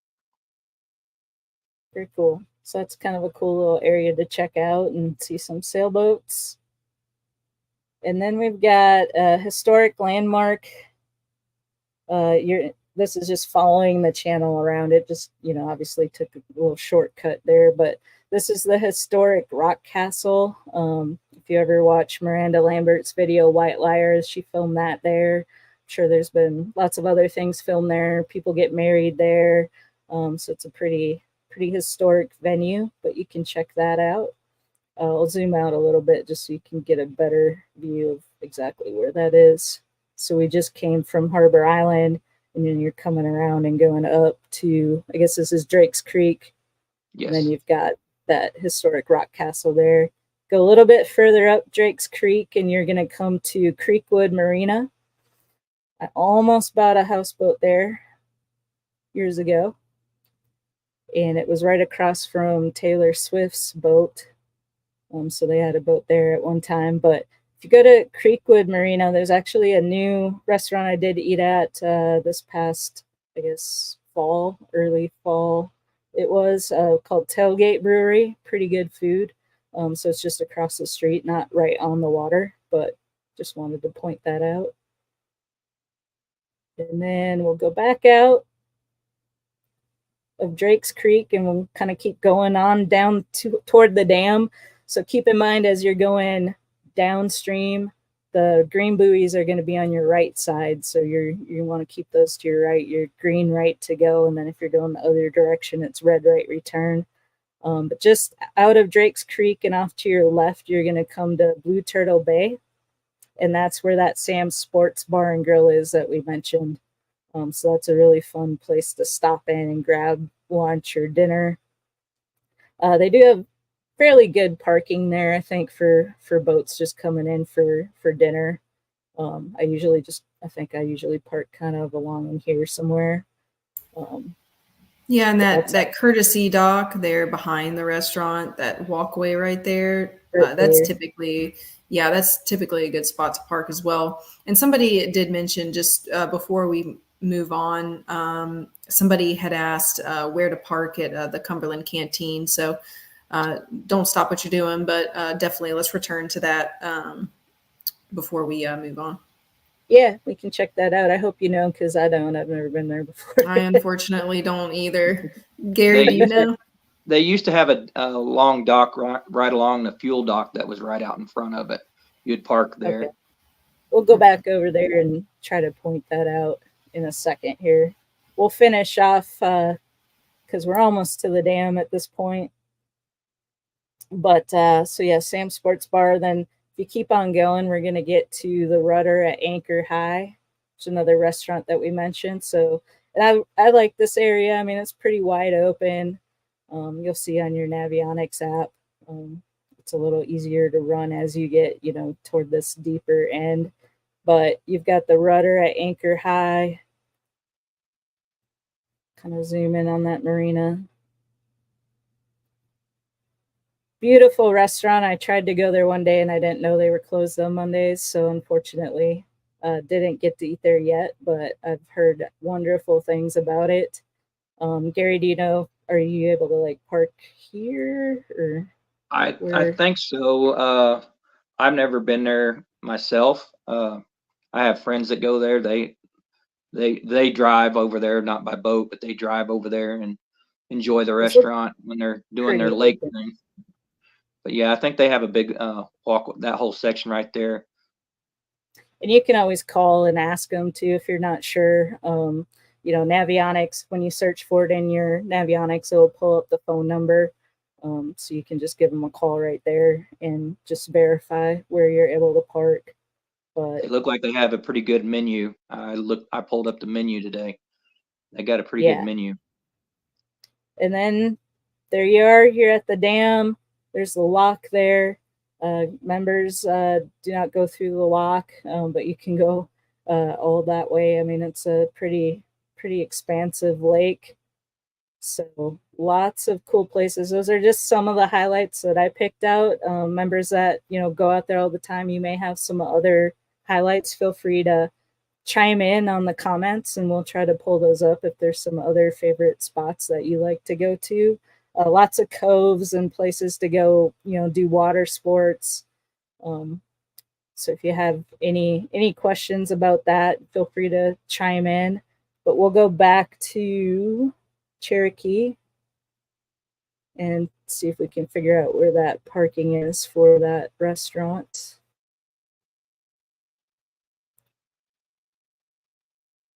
Very cool. So that's kind of a cool little area to check out and see some sailboats. And then we've got a historic landmark. This is just following the channel around it. Just, obviously took a little shortcut there, but this is the historic rock castle. If you ever watch Miranda Lambert's video, White Liars, she filmed that there. I'm sure there's been lots of other things filmed there. People get married there. So it's a pretty historic venue, but you can check that out. I'll zoom out a little bit just so you can get a better view of exactly where that is. So we just came from Harbor Island, and then you're coming around and going up to, I guess this is Drake's Creek. Yes. And then you've got that historic rock castle there. Go a little bit further up Drake's Creek, and you're going to come to Creekwood Marina. I almost bought a houseboat there years ago, and it was right across from Taylor Swift's boat. So they had a boat there at one time. But if you go to Creekwood Marina, there's actually a new restaurant I did eat at this past, I guess, early fall. It was called Tailgate Brewery. Pretty good food. So it's just across the street, not right on the water, but just wanted to point that out. And then we'll go back out of Drake's Creek, and we'll kind of keep going on down toward the dam. So keep in mind as you're going downstream, the green buoys are going to be on your right side. So you want to keep those to your right, your green right to go. And then if you're going the other direction, it's red right return. But just out of Drake's Creek and off to your left, you're going to come to Blue Turtle Bay. And that's where that Sam's Sports Bar and Grill is that we mentioned. So that's a really fun place to stop in and grab lunch or dinner. They do have fairly good parking there, I think, for boats just coming in for dinner. I usually park kind of along in here somewhere. Yeah, and that courtesy dock there behind the restaurant, that walkway right there, that's typically a good spot to park as well. And somebody did mention just before we move on, somebody had asked where to park at the Cumberland Canteen. So don't stop what you're doing, but definitely let's return to that before we move on. Yeah, we can check that out. I hope you know, because I don't. I've never been there before. I unfortunately don't either. Gary, do you know? They used to have a long dock right along the fuel dock that was right out in front of it. You'd park there. Okay. We'll go back over there and try to point that out in a second here. We'll finish off because we're almost to the dam at this point. But so yeah, Sam's Sports Bar. Then if you keep on going, we're going to get to the Rudder at Anchor High, which is another restaurant that we mentioned. So, and I like this area. I mean, it's pretty wide open. You'll see on your Navionics app. It's a little easier to run as you get, toward this deeper end. But you've got the Rudder at Anchor High. Kind of zoom in on that marina. Beautiful restaurant. I tried to go there one day and I didn't know they were closed on Mondays. So unfortunately, Didn't get to eat there yet, but I've heard wonderful things about it. Gary, do you know, are you able to like park here or I where? think so. I've never been there myself. I have friends that go there. They drive over there, not by boat, but they drive over there and enjoy the This looks restaurant when they're doing their pretty lake open. thing. But yeah, I think they have a big walk, that whole section right there. And you can always call and ask them too if you're not sure. Navionics, when you search for it in your Navionics, it'll pull up the phone number. So you can just give them a call right there and just verify where you're able to park. They But look like they have a pretty good menu. I pulled up the menu today. They got a pretty good yeah. menu. And then there you are here at the dam. There's the lock there. Members do not go through the lock, but you can go all that way. I mean, it's a pretty expansive lake. So lots of cool places. Those are just some of the highlights that I picked out. Members that go out there all the time, you may have some other highlights. Feel free to chime in on the comments, and we'll try to pull those up if there's some other favorite spots that you like to go to. Lots of coves and places to go, do water sports. So if you have any questions about that, feel free to chime in. But we'll go back to Cherokee and see if we can figure out where that parking is for that restaurant.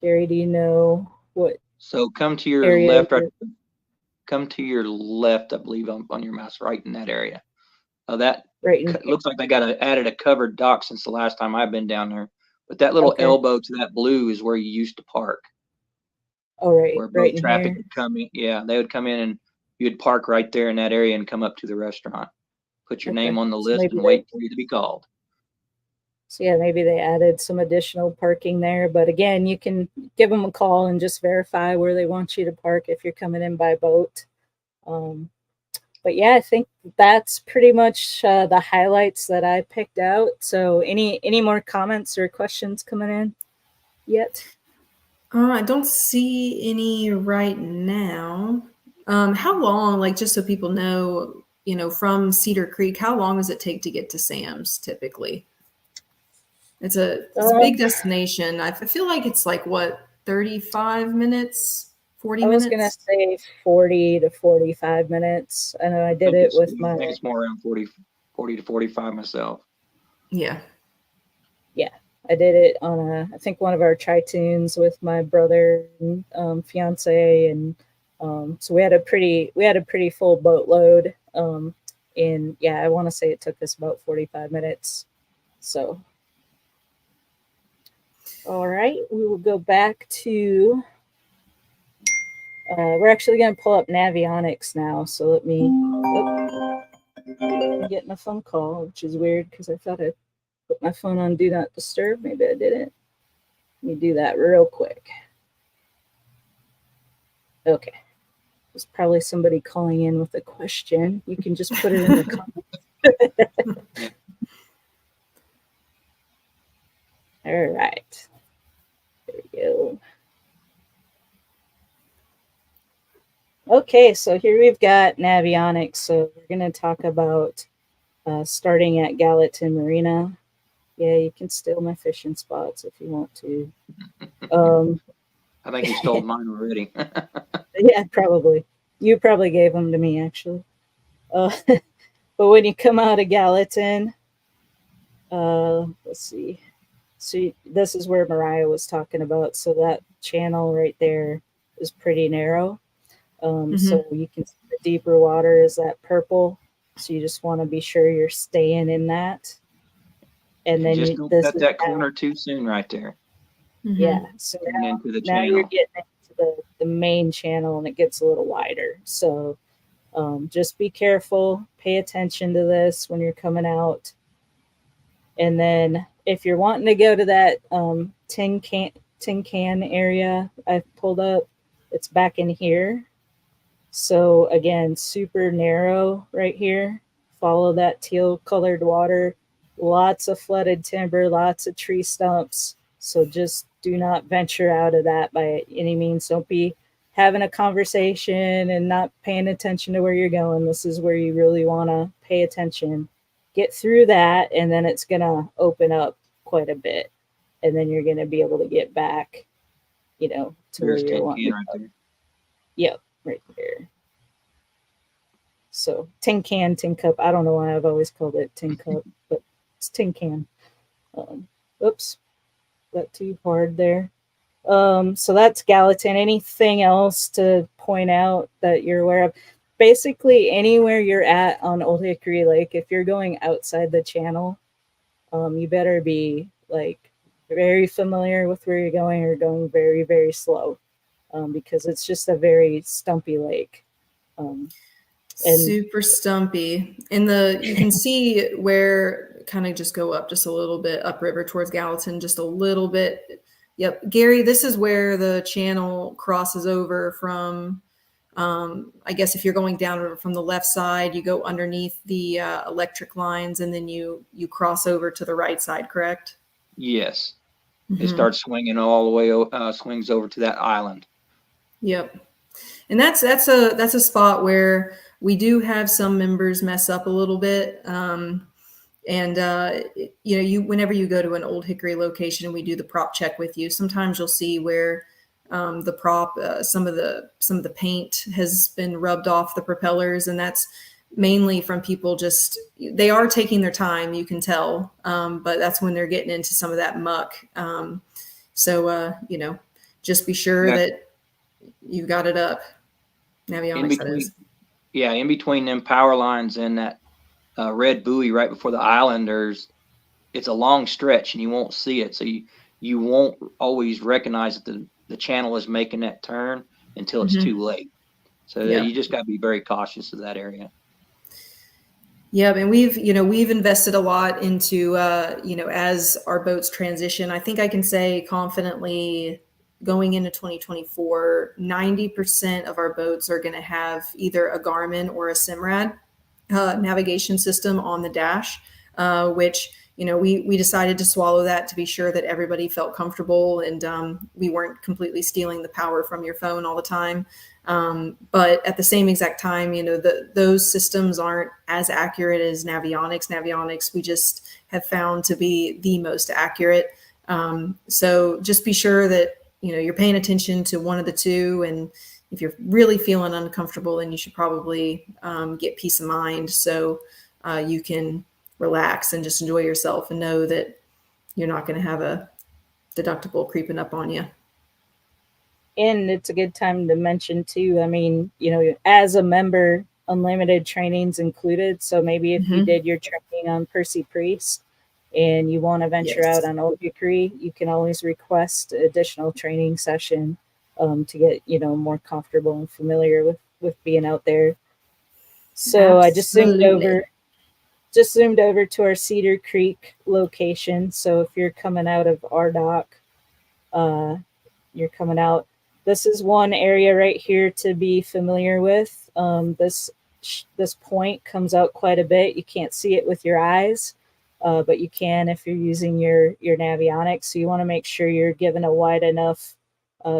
Gary, do you know what So come to your area left, right, come to your left, I believe, on your mouse, right in that area. That right in here? looks like they added a covered dock since the last time I've been down there. But that little Okay. elbow to that blue is where you used to park. All right, Where right boat in traffic here. would come in. Yeah, they would come in and you'd park right there in that area and come up to the restaurant. Put your name Okay. on the So list and wait for you to be called. maybe they added some additional parking there. But again, you can give them a call and just verify where they want you to park if you're coming in by boat. But yeah, I think that's pretty much the highlights that I picked out. So any more comments or questions coming in yet? I don't see any right now. How long, like just so people know, from Cedar Creek, how long does it take to get to Sam's typically? It's a Uh, big destination. I feel like it's like what, 35 minutes, 40 I was gonna minutes? say 40 to 45 minutes. I know I did it with I think my it's more around 40 to 45 myself. Yeah. yeah. I did it on I think one of our tri-tunes with my brother and fiance, and so we had a pretty full boatload. And yeah, I want to say it took us about 45 minutes. So all right, we will go back to. We're actually going to pull up Navionics now. So let me. Oh, I'm getting a phone call, which is weird because I thought I put my phone on Do Not Disturb. Maybe I didn't. Let me do that real quick. Okay. There's probably somebody calling in with a question. You can just put it in the comments. All right. There we go. Okay, so here we've got Navionics. So we're going to talk about starting at Gallatin Marina. Yeah, you can steal my fishing spots if you want to. I think you stole mine already. Yeah, probably. You probably gave them to me, actually. But when you come out of Gallatin, let's see. So this is where Mariah was talking about. So that channel right there is pretty narrow. So you can see the deeper water is that purple. So you just want to be sure you're staying in that. And then just don't this cut is that now, corner too soon right there. yeah. So Into the now you're channel. getting into the main channel, and it gets a little wider. So just be careful. Pay attention to this when you're coming out. And then if you're wanting to go to that tin can area I pulled up, it's back in here. So again, super narrow right here. Follow that teal colored water. Lots of flooded timber, lots of tree stumps. So just do not venture out of that by any means. Don't be having a conversation and not paying attention to where you're going. This is where you really want to pay attention. Get through that, and then it's going to open up quite a bit. And then you're going to be able to get back, to where There's you're tin wanting can to right go. there. Yep, right there. So tin can, tin cup. I don't know why I've always called it tin cup, but it's tin can. Oops, got too hard there. So that's Gallatin. Anything else to point out that you're aware of? Basically, anywhere you're at on Old Hickory Lake, if you're going outside the channel, you better be like very familiar with where you're going or going very, very slow, because it's just a very stumpy lake. And Super stumpy. You can see where, kind of just go up just a little bit upriver towards Gallatin, just a little bit. Yep. Gary, this is where the channel crosses over from, I guess if you're going down from the left side, you go underneath the electric lines and then you cross over to the right side, correct? Yes. It Mm-hmm. starts swinging all the way, swings over to that island. Yep. And that's a spot where we do have some members mess up a little bit. Whenever you go to an Old Hickory location and we do the prop check with you, sometimes you'll see where the prop, some of the paint has been rubbed off the propellers, and that's mainly from people they are taking their time, you can tell, but that's when they're getting into some of that muck. Just be sure that you got it up. Navionics, that is. Yeah, in between them power lines and that red buoy right before the island, it's a long stretch and you won't see it. So you won't always recognize that the channel is making that turn until it's too late. So you just got to be very cautious of that area. Yeah, and we've invested a lot into, as our boats transition. I think I can say confidently going into 2024, 90% of our boats are going to have either a Garmin or a Simrad navigation system on the dash, which, we decided to swallow that to be sure that everybody felt comfortable and we weren't completely stealing the power from your phone all the time. But at the same exact time, those systems aren't as accurate as Navionics. Navionics, we just have found to be the most accurate. So just be sure that, you're paying attention to one of the two. And if you're really feeling uncomfortable, then you should probably get peace of mind so you can relax and just enjoy yourself and know that you're not going to have a deductible creeping up on you. And it's a good time to mention too, I mean, as a member, unlimited training's included. So maybe if you did your training on Percy Priest and you want to venture out on Old Hickory, you can always request additional training session to get, more comfortable and familiar with being out there. So I just zoomed over to our Cedar Creek location. So if you're coming out of our dock, you're coming out. This is one area right here to be familiar with. This point comes out quite a bit. You can't see it with your eyes, but you can if you're using your Navionics. So you want to make sure you're given a wide enough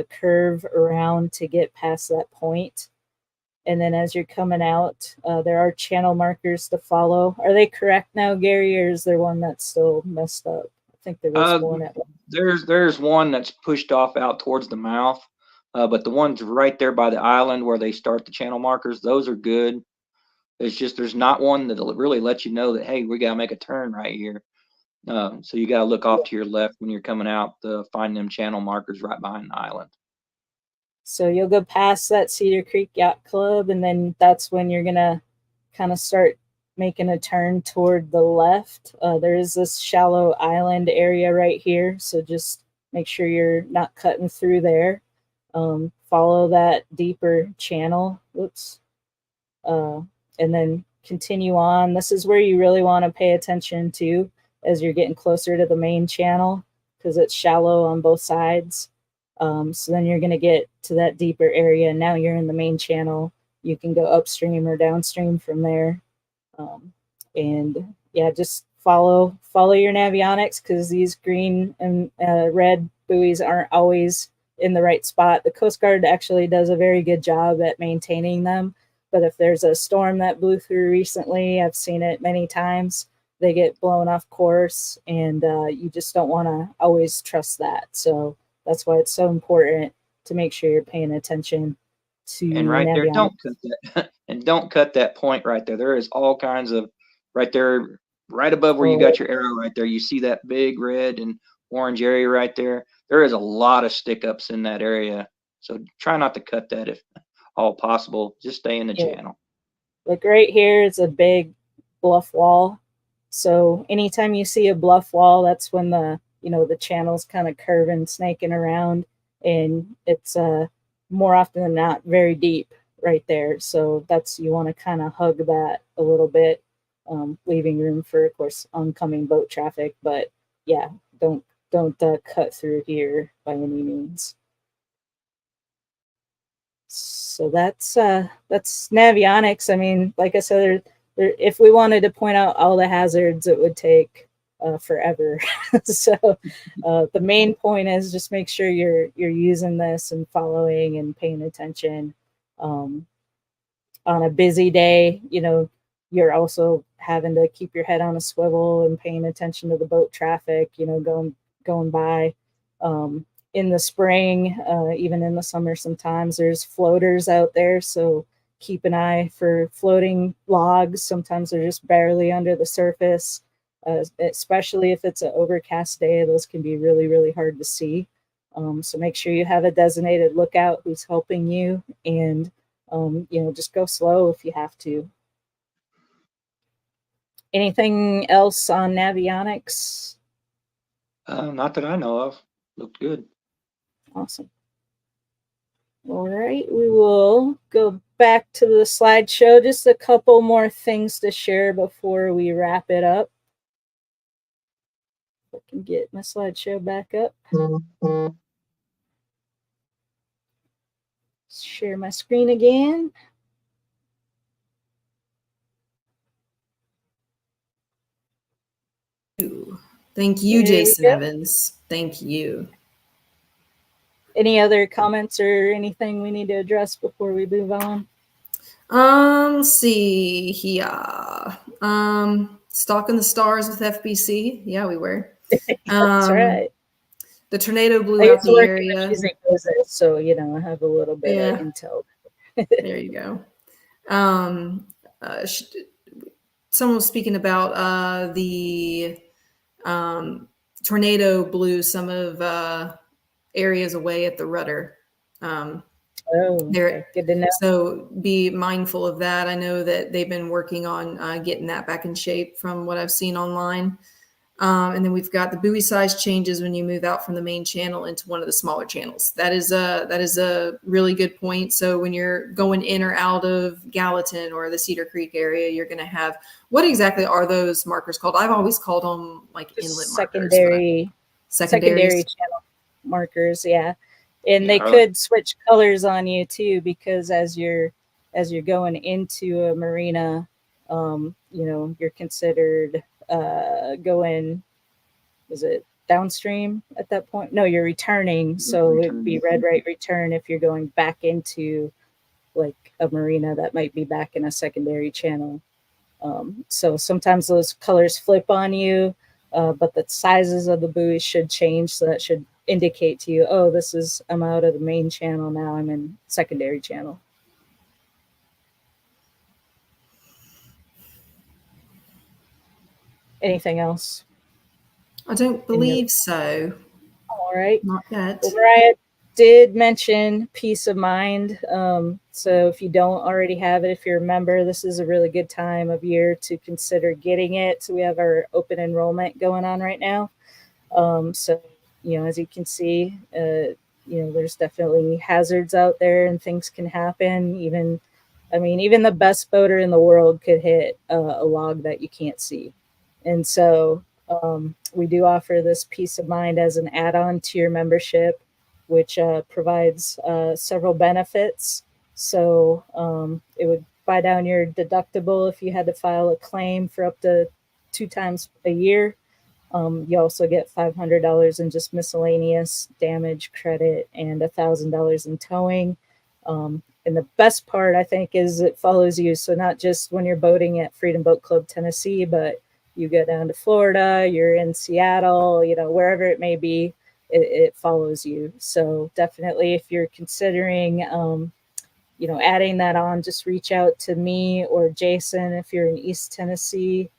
curve around to get past that point. And then as you're coming out, there are channel markers to follow. Are they correct now, Gary, or is there one that's still messed up? I think there was one at one. There's one that's pushed off out towards the mouth, but the ones right there by the island where they start the channel markers, those are good. It's just there's not one that'll really let you know that, hey, we gotta make a turn right here. So you gotta look off to your left when you're coming out to find them channel markers right behind the island. So you'll go past that Cedar Creek Yacht Club, and then that's when you're gonna kind of start making a turn toward the left. There is this shallow island area right here, so just make sure you're not cutting through there. Follow that deeper channel. Whoops. And then continue on. This is where you really want to pay attention to as you're getting closer to the main channel because it's shallow on both sides. So then you're going to get to that deeper area. And now you're in the main channel. You can go upstream or downstream from there. And yeah, just follow your navionics, because these green and red buoys aren't always in the right spot. The Coast Guard actually does a very good job at maintaining them, but if there's a storm that blew through recently, I've seen it many times, they get blown off course, and you just don't want to always trust that. So that's why it's so important to make sure you're paying attention to And right there, navionics. don't cut that. And don't cut that point right there. There is all kinds of right there, right above where you got your arrow right there. You see that big red and orange area right there. There is a lot of stick ups in that area. So try not to cut that if all possible. Just stay in the channel. Like right here is a big bluff wall. So anytime you see a bluff wall, that's when the channel's kind of curving, snaking around, and it's more often than not very deep right there. So you want to kind of hug that a little bit, leaving room for, of course, oncoming boat traffic. But yeah, don't cut through here by any means. So that's navionics. I mean, like I said, if we wanted to point out all the hazards, it would take forever. So the main point is just make sure you're using this and following and paying attention. On a busy day, you're also having to keep your head on a swivel and paying attention to the boat traffic, going by. In the spring, even in the summer, sometimes there's floaters out there. So keep an eye for floating logs. Sometimes they're just barely under the surface, especially if it's an overcast day. Those can be really, really hard to see. So make sure you have a designated lookout who's helping you, and just go slow if you have to. Anything else on navionics? Not that I know of. Looked good. Awesome. All right, we will go back to the slideshow. Just a couple more things to share before we wrap it up. I can get my slideshow back up. Share my screen again. Thank you, Jason Evans. Thank you. Any other comments or anything we need to address before we move on? Let's see here. Stalking the stars with FBC. Yeah, we were. That's right. The tornado blew out the area. So, I have a little bit of intel. There you go. Someone was speaking about the tornado blew some of areas away at the rudder. Okay. Good to know. So be mindful of that. I know that they've been working on getting that back in shape from what I've seen online. And then we've got the buoy size changes when you move out from the main channel into one of the smaller channels. That is a really good point. So when you're going in or out of Gallatin or the Cedar Creek area, you're going to have, what exactly are those markers called? I've always called them like inlet secondary channel markers. Yeah. And they could switch colors on you too, because as you're going into a marina, you're considered going, is it downstream at that point? No, you're returning. So it'd be red right return if you're going back into like a marina that might be back in a secondary channel. So sometimes those colors flip on you, but the sizes of the buoys should change. So that should indicate to you, oh, I'm out of the main channel now, I'm in secondary channel. Anything else? I don't believe so. All right. Not yet. Well, Mariah did mention peace of mind. So if you don't already have it, if you're a member, this is a really good time of year to consider getting it. So we have our open enrollment going on right now. So, as you can see, there's definitely hazards out there and things can happen. Even the best boater in the world could hit a log that you can't see. And so we do offer this peace of mind as an add-on to your membership, which provides several benefits. So it would buy down your deductible if you had to file a claim for up to 2 times a year. You also get $500 in just miscellaneous damage credit and $1,000 in towing. And the best part, I think, is it follows you. So not just when you're boating at Freedom Boat Club, Tennessee, but you go down to Florida, you're in Seattle, wherever it may be, it follows you. So definitely, if you're considering, adding that on, just reach out to me or Jason if you're in East Tennessee.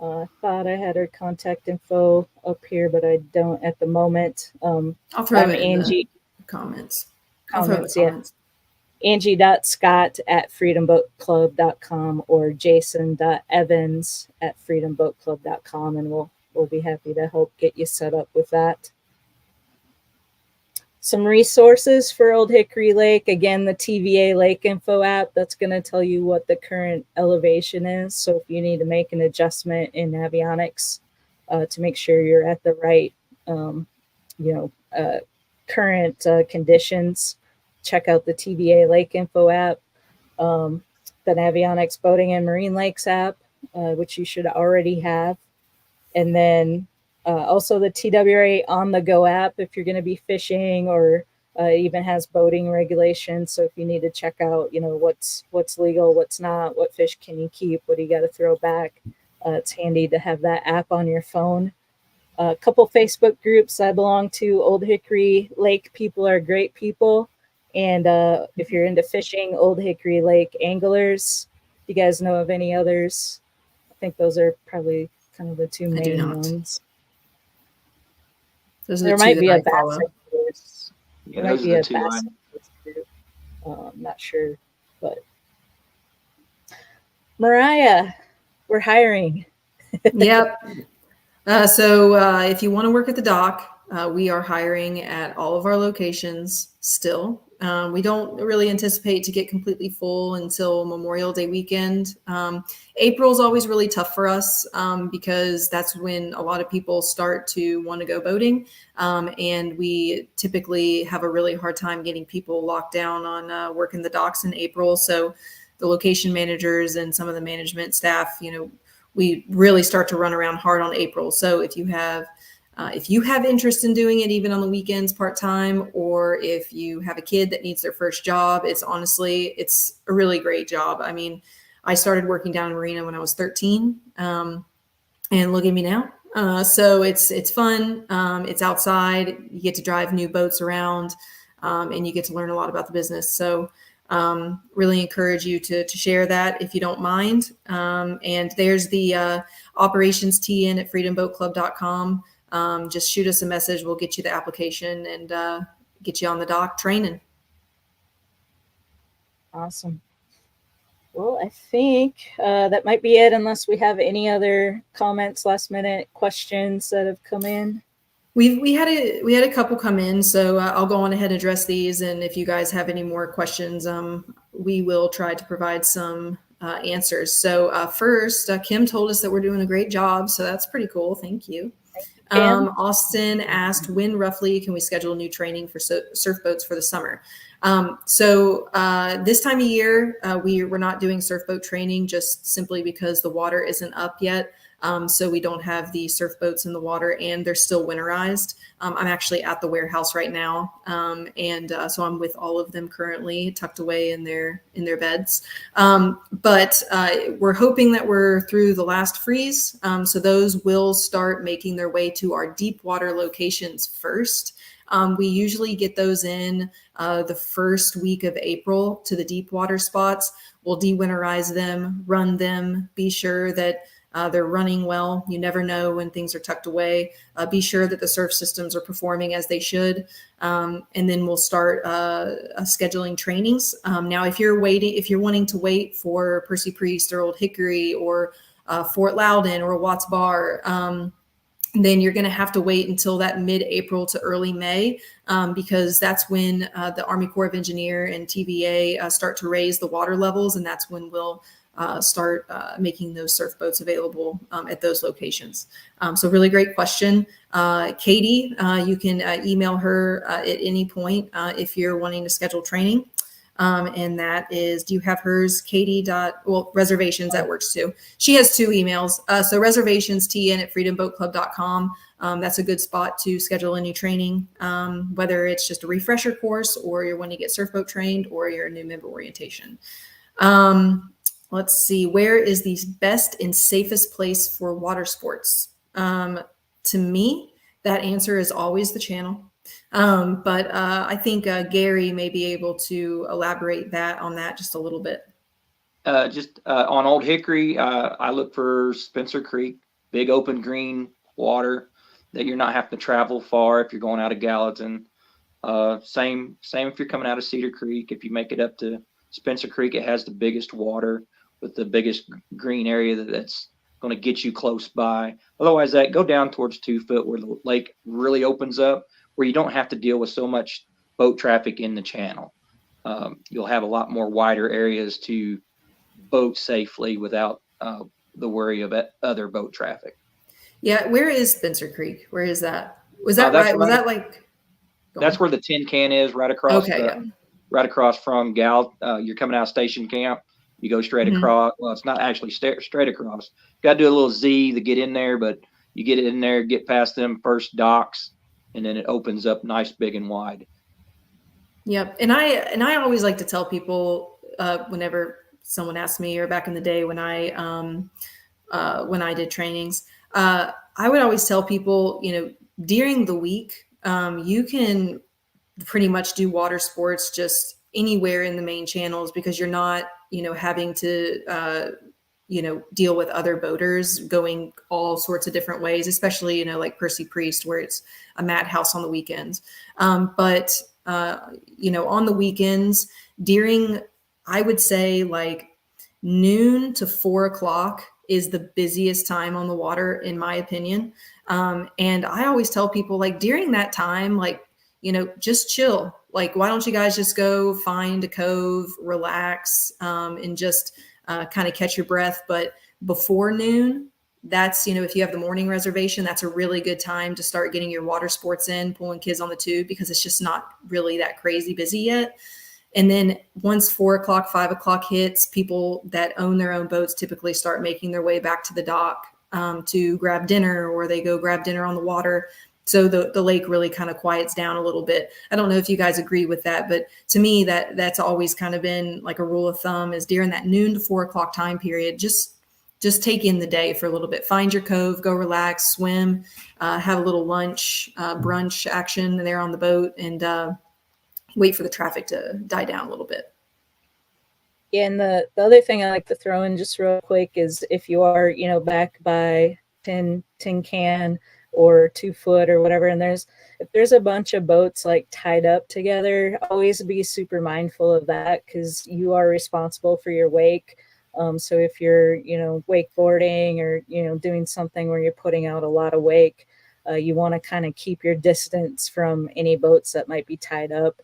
I thought I had her contact info up here, but I don't at the moment. I'll throw I'm it in Angie. the comments. Yeah. Angie.scott@freedomboatclub.com or jason.evans@freedomboatclub.com, and we'll be happy to help get you set up with that. Some resources for Old Hickory Lake. Again, the TVA Lake Info app, that's going to tell you what the current elevation is. So if you need to make an adjustment in avionics to make sure you're at the right, current conditions, check out the TVA Lake Info app, the Navionics Boating and Marine Lakes app, which you should already have. And then also the TWA On The Go app if you're going to be fishing, or even has boating regulations. So if you need to check out, what's legal, what's not, what fish can you keep, what do you got to throw back, it's handy to have that app on your phone. A couple Facebook groups I belong to. Old Hickory Lake people are great people. And if you're into fishing, Old Hickory Lake anglers. You guys know of any others? I think those are probably kind of the two main ones. Those are there the might two be that a I follow. bass. Yeah, There might those be are a the two bass I. group. I'm not sure, but Mariah, we're hiring. Yep. So if you want to work at the dock, we are hiring at all of our locations still. We don't really anticipate to get completely full until Memorial Day weekend. April is always really tough for us because that's when a lot of people start to want to go boating. And we typically have a really hard time getting people locked down on working the docks in April. So the location managers and some of the management staff, we really start to run around hard on April. So if you have interest in doing it, even on the weekends part-time, or if you have a kid that needs their first job, it's a really great job. I mean, I started working down in Marina when I was 13, and look at me now. So it's fun. It's outside. You get to drive new boats around, and you get to learn a lot about the business. So really encourage you to share that if you don't mind. And there's the operations TN at freedomboatclub.com. Just shoot us a message. We'll get you the application and get you on the dock training. Awesome. Well, I think that might be it, unless we have any other comments, last minute questions that have come in. We had a couple come in, so I'll go on ahead and address these. And if you guys have any more questions, we will try to provide some answers. So first, Kim told us that we're doing a great job, so that's pretty cool. Thank you. Austin asked, when roughly can we schedule new training for surf boats for the summer? So this time of year, we're not doing surf boat training just simply because the water isn't up yet. So we don't have the surf boats in the water, and they're still winterized. I'm actually at the warehouse right now. So I'm with all of them currently tucked away in their beds. But we're hoping that we're through the last freeze. So those will start making their way to our deep water locations first. We usually get those in the first week of April to the deep water spots. We'll de-winterize them, run them, be sure that they're running well. You never know when things are tucked away. Be sure that the surf systems are performing as they should. And then we'll start scheduling trainings. Now, if you're wanting to wait for Percy Priest or Old Hickory or Fort Loudon or Watts Bar, then you're going to have to wait until that mid-April to early May, because that's when the Army Corps of Engineer and TVA start to raise the water levels, and that's when we'll start making those surf boats available at those locations. So really great question. Katie, you can email her at any point if you're wanting to schedule training. And that is, do you have hers, Katie? Well, reservations, that works too. She has 2 emails. So reservations, tn@freedomboatclub.com. That's a good spot to schedule any training, whether it's just a refresher course or you're wanting to get surf boat trained or you're a new member orientation. Let's see, where is the best and safest place for water sports? To me, that answer is always the channel. But I think Gary may be able to elaborate on that just a little bit. On Old Hickory, I look for Spencer Creek, big open green water that you're not having to travel far if you're going out of Gallatin. Same if you're coming out of Cedar Creek. If you make it up to Spencer Creek, it has the biggest water with the biggest green area that's going to get you close by. Otherwise, that go down towards 2 foot where the lake really opens up, where you don't have to deal with so much boat traffic in the channel. You'll have a lot more wider areas to boat safely without the worry of other boat traffic. Yeah, where is Spencer Creek? Where is that? Was that right? Was that like? That's where the tin can is, right across. Okay, yeah. Right across from you're coming out of station camp. You go straight across. Well, it's not actually straight across. Got to do a little Z to get in there, but you get in there, get past them first docks, and then it opens up nice, big, and wide. Yep, and I always like to tell people whenever someone asks me, or back in the day when I did trainings, I would always tell people, during the week, you can pretty much do water sports just anywhere in the main channels, because you're not, having to, deal with other boaters going all sorts of different ways, especially, like Percy Priest, where it's a madhouse on the weekends. But on the weekends during, I would say like noon to 4 o'clock is the busiest time on the water, in my opinion. And I always tell people, like, during that time, like, just chill. Like, why don't you guys just go find a cove, relax, and just kind of catch your breath. But before noon, that's, if you have the morning reservation, that's a really good time to start getting your water sports in, pulling kids on the tube, because it's just not really that crazy busy yet. And then once 4 o'clock, 5 o'clock hits, people that own their own boats typically start making their way back to the dock to grab dinner, or they go grab dinner on the water. So the lake really kind of quiets down a little bit. I don't know if you guys agree with that, but to me, that's always kind of been like a rule of thumb, is during that noon to 4 o'clock time period, just take in the day for a little bit. Find your cove, go relax, swim, have a little lunch, brunch action there on the boat, and wait for the traffic to die down a little bit. Yeah, and the other thing I like to throw in just real quick is, if you are, back by tin can or 2 foot or whatever, and if there's a bunch of boats like tied up together, always be super mindful of that, because you are responsible for your wake. So if you're, wakeboarding or, doing something where you're putting out a lot of wake, you want to kind of keep your distance from any boats that might be tied up.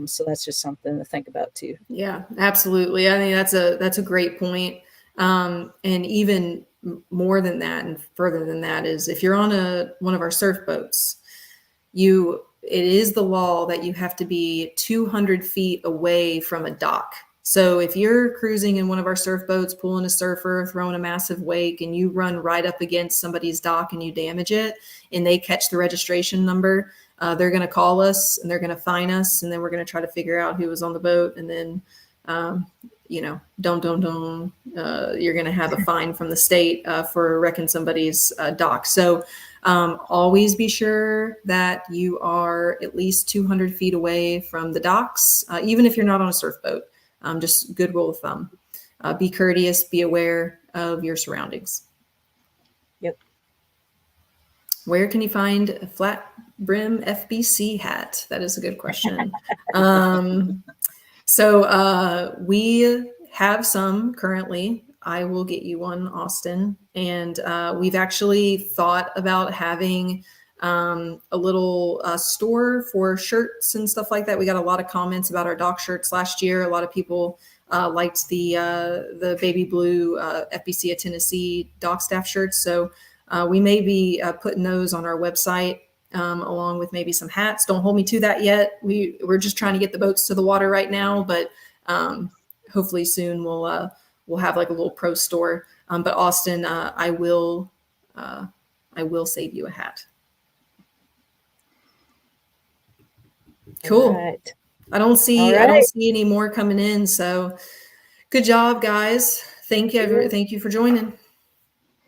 So that's just something to think about too. Yeah, absolutely. I think that's a great point. And even more than that and further than that is, if you're on one of our surf boats, it is the law that you have to be 200 feet away from a dock. So if you're cruising in one of our surf boats, pulling a surfer, throwing a massive wake, and you run right up against somebody's dock and you damage it, and they catch the registration number, they're going to call us and they're going to fine us, and then we're going to try to figure out who was on the boat, and then you're going to have a fine from the state for wrecking somebody's dock. So always be sure that you are at least 200 feet away from the docks, even if you're not on a surf boat. Just good rule of thumb. Be courteous, be aware of your surroundings. Yep. Where can you find a flat brim FBC hat? That is a good question. So we have some currently. I will get you one, Austin. And we've actually thought about having a little store for shirts and stuff like that. We got a lot of comments about our dock shirts last year. A lot of people liked the baby blue FBC of Tennessee dock staff shirts. So we may be putting those on our website along with maybe some hats. Don't hold me to that yet. We're just trying to get the boats to the water right now, but hopefully soon we'll have like a little pro store. But Austin, I will save you a hat. Cool. Right. I don't see any more coming in. So good job, guys. Thank you for joining.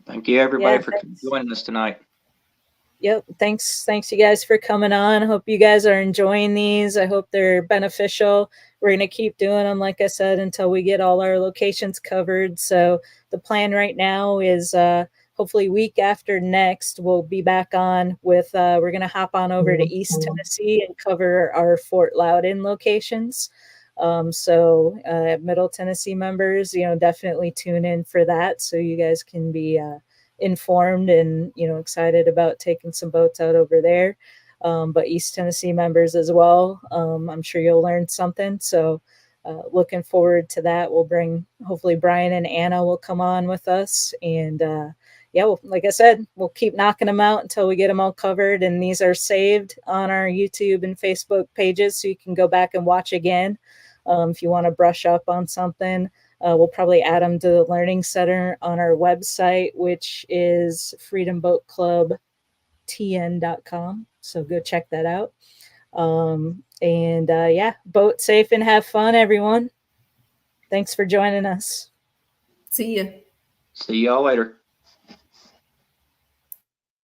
Thank you, everybody, for joining us tonight. Yep. Thanks you guys for coming on. I hope you guys are enjoying these. I hope they're beneficial. We're going to keep doing them, like I said, until we get all our locations covered. So the plan right now is hopefully week after next, we'll be back on with, we're going to hop on over to East Tennessee and cover our Fort Loudon locations. So Middle Tennessee members, definitely tune in for that so you guys can be informed and, excited about taking some boats out over there. But East Tennessee members as well. I'm sure you'll learn something. So looking forward to that. We'll bring, hopefully Brian and Anna will come on with us. And like I said, we'll keep knocking them out until we get them all covered. And these are saved on our YouTube and Facebook pages, so you can go back and watch again. If you want to brush up on something, we'll probably add them to the Learning Center on our website, which is freedomboatclubtn.com. So go check that out. Boat safe and have fun, everyone. Thanks for joining us. See ya. See y'all later.